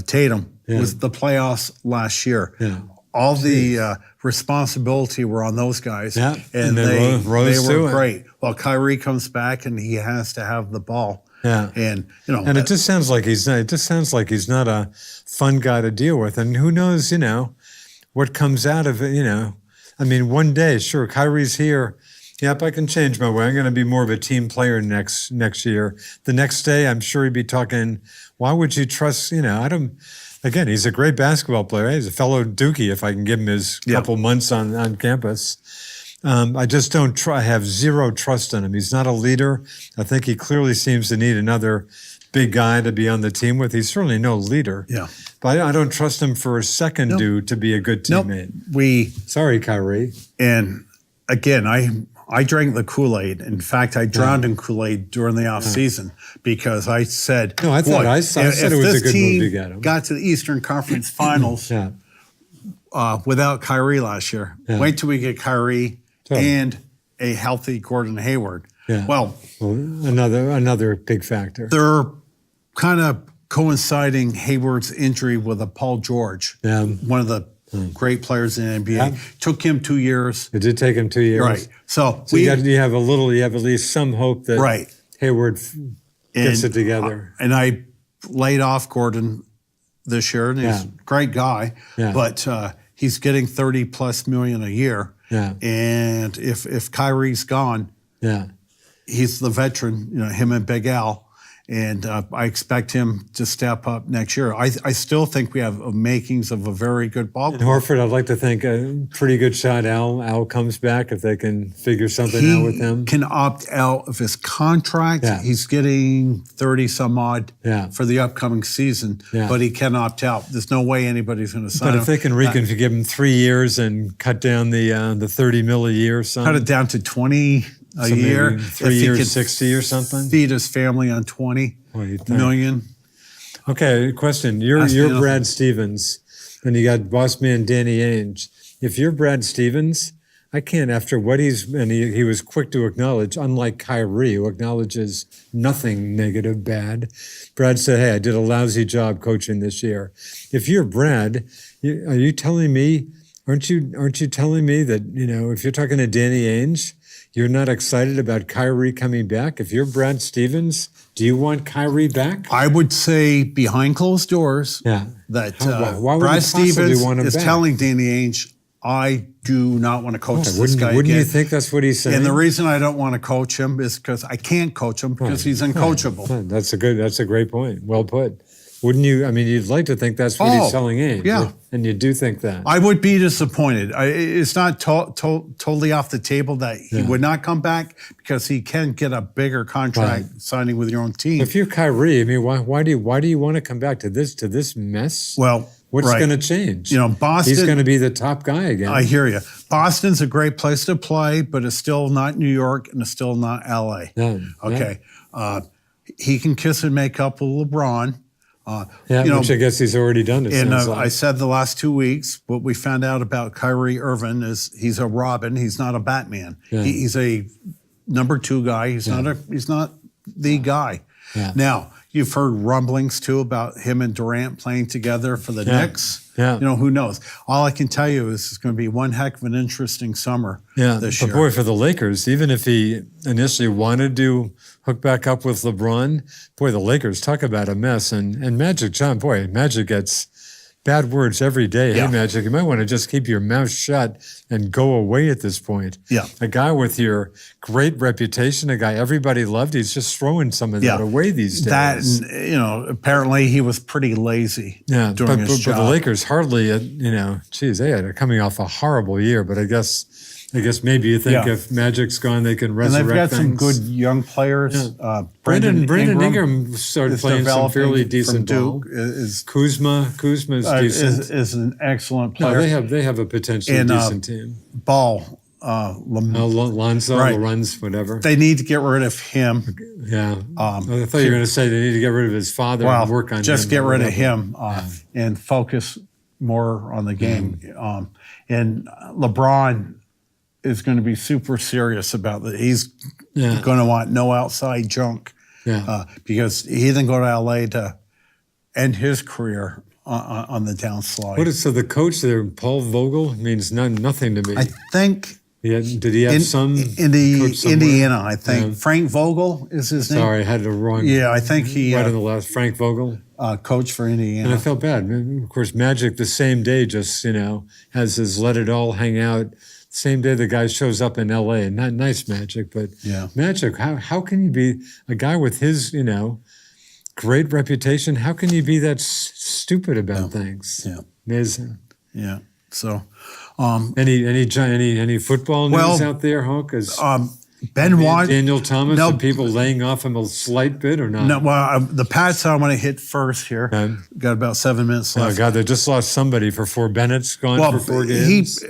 Tatum was the playoffs last year. Yeah. All the responsibility were on those guys, and they were great. Well, Kyrie comes back and he has to have the ball. Yeah, and it just sounds like he's not. It just sounds like he's not a fun guy to deal with. And who knows, what comes out of it. I mean, one day, sure, Kyrie's here. Yep, I can change my way. I'm going to be more of a team player next year. The next day, I'm sure he'd be talking. Why would you trust? I don't. Again, he's a great basketball player. He's a fellow Dookie. If I can give him his couple months on campus. I just I have zero trust in him. He's not a leader. I think he clearly seems to need another big guy to be on the team with. He's certainly no leader. Yeah. But I don't trust him for a second to be a good teammate. Sorry, Kyrie. And again, I drank the Kool-Aid. In fact, I drowned in Kool-Aid during the offseason because I said, I said it was a good move to get him. Got to the Eastern Conference Finals without Kyrie last year. Wait till we get Kyrie and a healthy Gordon Hayward. Yeah. Well, another big factor. They're kind of coinciding Hayward's injury with a Paul George, one of the great players in the NBA. Yeah. Took him 2 years. It did take him 2 years. Right. So you have at least some hope that Hayward gets it together. And I laid off Gordon this year, and he's a great guy, but he's getting $30+ million a year. Yeah. And if Kyrie's gone, he's the veteran, him and Big Al. And I expect him to step up next year. I still think we have makings of a very good ball player. And Horford, I'd like to think a pretty good shot. Al comes back if they can figure something out with him. He can opt out of his contract. Yeah. He's getting 30 some odd for the upcoming season, but he can opt out. There's no way anybody's going to sign him. But if they can give him 3 years and cut down the 30 mil a year or something. Cut it down to 20 a year. 3 years, 60 or something. Feed his family on $20 million. Okay, question. You're Brad Stevens, and you got boss man Danny Ainge. If you're Brad Stevens, I can't, after what he was quick to acknowledge, unlike Kyrie, who acknowledges nothing negative, bad. Brad said, hey, I did a lousy job coaching this year. If you're Brad, are you telling me, aren't you telling me that, if you're talking to Danny Ainge, you're not excited about Kyrie coming back? If you're Brad Stevens, do you want Kyrie back? I would say behind closed doors that why would Brad you possibly Stevens want him is back? telling Danny Ainge, I do not want to coach this guy Wouldn't again. you think that's what he's saying? And the reason I don't want to coach him is because I can't coach him because he's uncoachable. Right. That's a great point. Well put. Wouldn't you? I mean, you'd like to think that's what he's telling Ainge. Yeah. And you do think that. I would be disappointed. It's not totally off the table that he would not come back because he can get a bigger contract signing with your own team. If you're Kyrie, I mean, why do you want to come back to this mess? Well, what's going to change? Boston. He's going to be the top guy again. I hear you. Boston's a great place to play, but it's still not New York and it's still not LA. Okay. He can kiss and make up with LeBron. Which I guess he's already done. And I said the last 2 weeks, what we found out about Kyrie Irving is he's a Robin. He's not a Batman. Yeah. He's a number 2 guy. He's not the guy. Yeah. Now, you've heard rumblings too about him and Durant playing together for the Knicks. Yeah. Who knows? All I can tell you is it's going to be one heck of an interesting summer this year. But boy, for the Lakers, even if he initially wanted to hook back up with LeBron, boy, the Lakers, talk about a mess. And Magic gets bad words every day. Yeah. Hey, Magic, you might want to just keep your mouth shut and go away at this point. Yeah. A guy with your great reputation, a guy everybody loved, he's just throwing some of that away these days. That, and, apparently he was pretty lazy during his job. But the Lakers hardly, they had coming off a horrible year, but I guess maybe you think if Magic's gone, they can resurrect things. And they've got some things. good young players. Yeah. Brandon Ingram started playing some fairly decent Duke. Kuzma's decent. Is an excellent player. No, they have a potentially decent team. Ball. Lonzo, Lorenz, whatever. They need to get rid of him. Yeah. I thought you were going to say they need to get rid of his father and work on him. Just get rid of him and focus more on the game. And LeBron is going to be super serious about that. He's going to want no outside junk because he didn't go to LA to end his career on the downslide. So the coach there, Paul Vogel, means nothing to me. I think. Did he have some in the Indiana? I think Frank Vogel is his name. Sorry, I had the wrong. Yeah, I think he right on the last Frank Vogel, coach for Indiana. And I felt bad. Of course, Magic the same day just has his let it all hang out. Same day the guy shows up in L.A. Not nice Magic, but Magic. How can you be a guy with his great reputation? How can you be that stupid about things? Yeah, amazing. Yeah. So, any football news out there, Hawk? Ben Watt, Daniel Thomas, and people laying off him a slight bit or not? No. Well, the Pats I want to hit first here. Got about 7 minutes left. Oh God, they just lost somebody for 4. Bennett's gone for 4 games.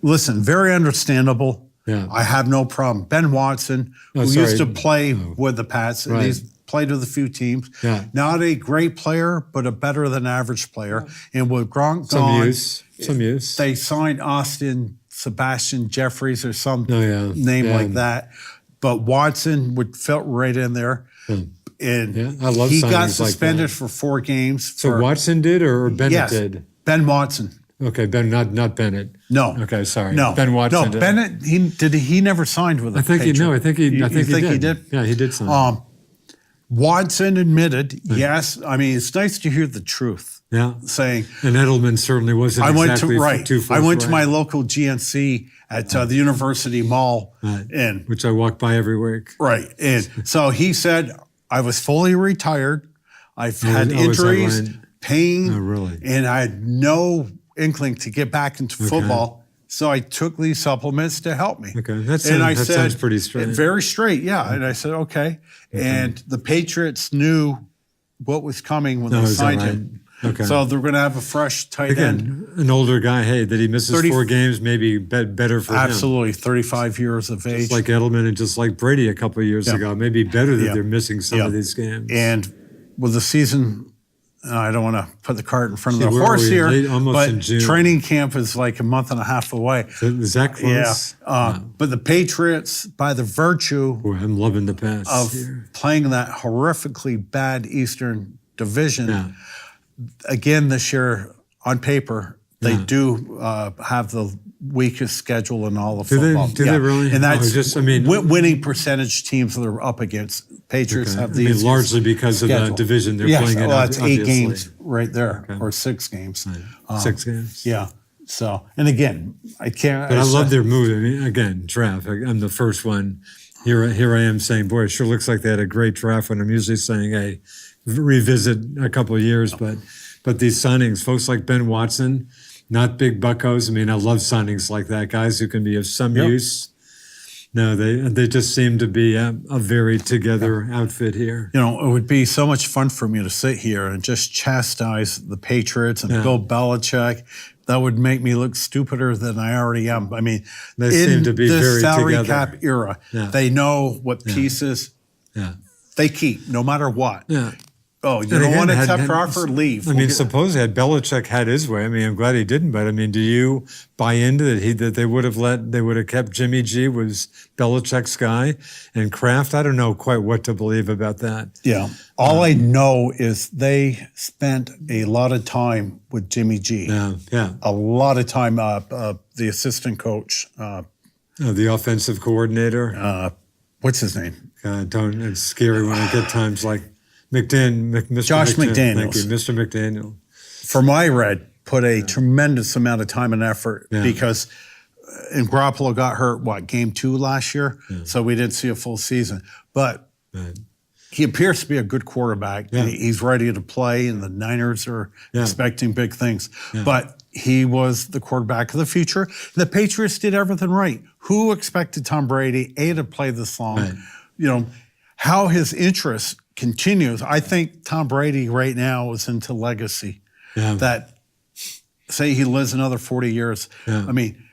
Listen, very understandable. Yeah. I have no problem. Ben Watson, who used to play with the Pats, and he's played with a few teams. Yeah. Not a great player, but a better than average player. And with Gronk gone, some use. They signed Austin Sebastian Jeffries or some name like that. But Watson would fit right in there. And I love he got signings suspended like that. For 4 games. So Watson did or Bennett did? Ben Watson. Okay, not Bennett. No. Okay, sorry. No. Ben Watson. No, Bennett. He never signed with. I think he did. Yeah, he did sign. Watson admitted, yes. I mean, it's nice to hear the truth. Yeah. Saying. And Edelman certainly wasn't exactly too I went to my local GNC at the University Mall, which I walk by every week. Right, and so he said, I was fully retired. I've had injuries, pain, and I had no inkling to get back into football. So I took these supplements to help me. Okay, that sounds pretty straight. Very straight, yeah. And I said, okay. And the Patriots knew what was coming when they signed him. Okay. So they're going to have a fresh tight end. An older guy, hey, that he misses 4 games, maybe better for him. Absolutely, 35 years of age. Just like Edelman and just like Brady a couple of years ago. Maybe better that they're missing some of these games. And with the season I don't want to put the cart in front of the where are horse we? here, Late- almost but in June. training camp is like a month and a half away. Is that close? Yeah. But the Patriots, by the virtue Boy, I'm loving the pass of here. playing that horrifically bad Eastern Division, Yeah. again this year, on paper, they do have the weakest schedule in all of football. Do they really? And that's winning percentage teams that are up against. Patriots have these largely because of the division they're playing in. Well, that's 8 obviously. games right there, or 6 games. 6 games. Yeah. So, and again, I can't. But I love their move. I mean, again, draft. I'm the first one. Here I am saying, boy, it sure looks like they had a great draft. When I'm usually saying, hey, revisit a couple of years. But these signings, folks like Ben Watson, not big buckos. I mean, I love signings like that. Guys who can be of some use. No, they just seem to be a very together outfit here. You know, it would be so much fun for me to sit here and just chastise the Patriots and Bill Belichick. That would make me look stupider than I already am. I mean, they seem to be this very salary together. cap era, they know what pieces they keep, no matter what. Yeah. Oh, you don't want to accept Crawford? Leave. I mean, suppose had Belichick had his way. I mean, I'm glad he didn't. But I mean, do you buy into that they would have kept Jimmy G was Belichick's guy, and Kraft? I don't know quite what to believe about that. Yeah. All I know is they spent a lot of time with Jimmy G. Yeah. A lot of time. The assistant coach. The offensive coordinator. What's his name? It's scary when I get times like Mr. Josh McDaniels. McDaniels. Thank you, Mr. McDaniel. From what I read, put a tremendous amount of time and effort because and Garoppolo got hurt, game 2 last year? So we didn't see a full season. But he appears to be a good quarterback. Yeah. He's ready to play, and the Niners are expecting big things. But he was the quarterback of the future. The Patriots did everything right. Who expected Tom Brady, to play this long? Right. You know, how his interest continues. I think Tom Brady right now is into legacy. That say he lives another 40 years. I mean,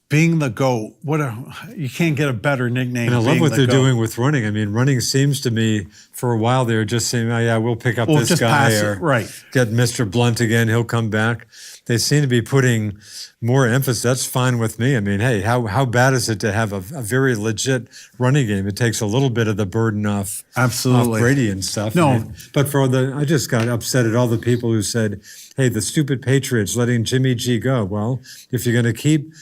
being the GOAT, you can't get a better nickname. And I love what they're GOAT. doing with running. I mean, running seems to me, for a while, they were just saying, we'll pick up this just guy pass or it, right. get Mr. Blunt again, he'll come back. They seem to be putting more emphasis. That's fine with me. I mean, hey, how bad is it to have a very legit running game? It takes a little bit of the burden off Brady and stuff. No. I mean, but I just got upset at all the people who said, hey, the stupid Patriots letting Jimmy G go. Well, if you're going to keep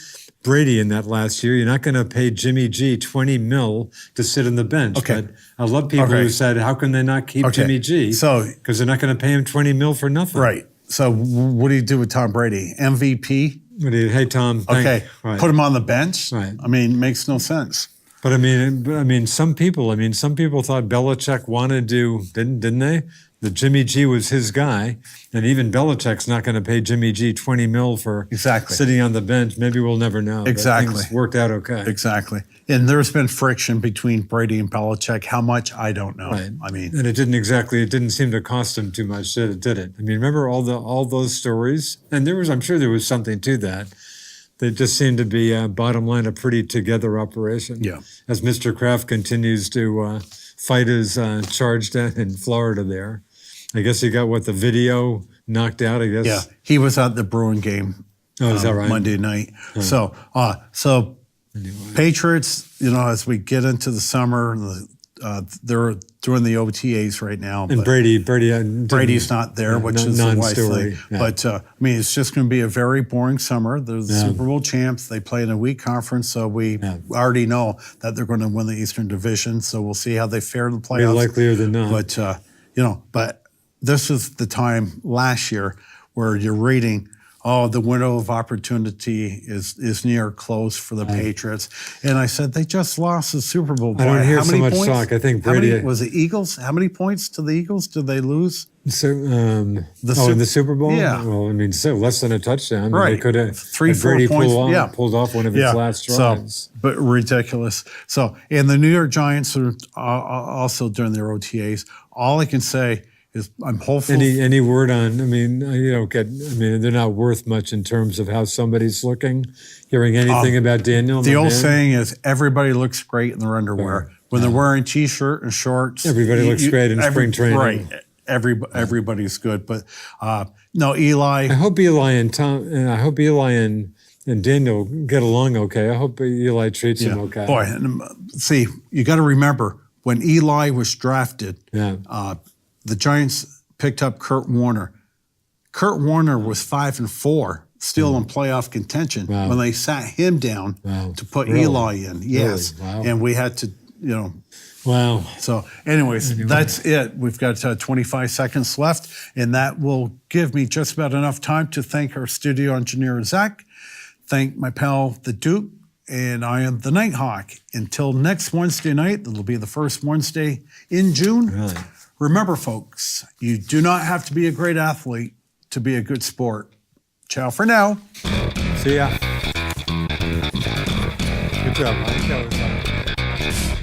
Brady in that last year, you're not going to pay Jimmy G $20 million to sit on the bench. Okay. But I love people who said, how can they not keep Jimmy G? Because they're not going to pay him $20 million for nothing. Right. So what do you do with Tom Brady? MVP? Hey, Tom. Put him on the bench? Right. I mean, makes no sense. But I mean, some people thought Belichick wanted to, didn't they? That Jimmy G was his guy, and even Belichick's not going to pay Jimmy G $20 million for sitting on the bench. Maybe we'll never know. Exactly. But things worked out okay. Exactly. And there's been friction between Brady and Belichick. How much? I don't know. Right. I mean, and it didn't seem to cost him too much, did it? I mean, remember all those stories? And I'm sure there was something to that. They just seemed to be, bottom line, a pretty together operation. Yeah. As Mr. Kraft continues to fight his charge down in Florida there. I guess he got the video knocked out, I guess. Yeah, he was at the Bruin game. Is that right? Monday night. Right. So Patriots, as we get into the summer, they're doing the OTAs right now. And Brady's not there, which is a wise thing. Yeah. But it's just going to be a very boring summer. They're the Super Bowl champs. They play in a weak conference, so we already know that they're going to win the Eastern Division. So we'll see how they fare in the playoffs. More likelier than not. But this is the time last year where you're reading, the window of opportunity is near close for the Patriots. And I said, they just lost the Super Bowl. I don't hear how many so much points? talk. I think Brady... was it Eagles? How many points to the Eagles did they lose? In the Super Bowl? Yeah. Well, less than a touchdown. Right. They could have 3-4 Brady points. pulled off one of his last drives. But ridiculous. So, and the New York Giants are also doing their OTAs. All I can say is I'm hopeful. Any word on? They're not worth much in terms of how somebody's looking. Hearing anything about Daniel? The old saying is everybody looks great in their underwear. When they're wearing T-shirt and shorts, everybody looks great in spring training. Right. everybody's good. But no, Eli. I hope Eli and Tom, and I hope Eli and Daniel get along okay. I hope Eli treats him okay. Boy, and, see, you got to remember when Eli was drafted, the Giants picked up Kurt Warner. Kurt Warner was 5-4, still in playoff contention when they sat him down to put Eli in. Yes, and we had to, Wow. So, anyways, that's it. We've got 25 seconds left, and that will give me just about enough time to thank our studio engineer, Zach, thank my pal, the Duke, and I am the Nighthawk. Until next Wednesday night, that'll be the first Wednesday in June. Really? Remember, folks, you do not have to be a great athlete to be a good sport. Ciao for now. See ya. Good job, Mike. That was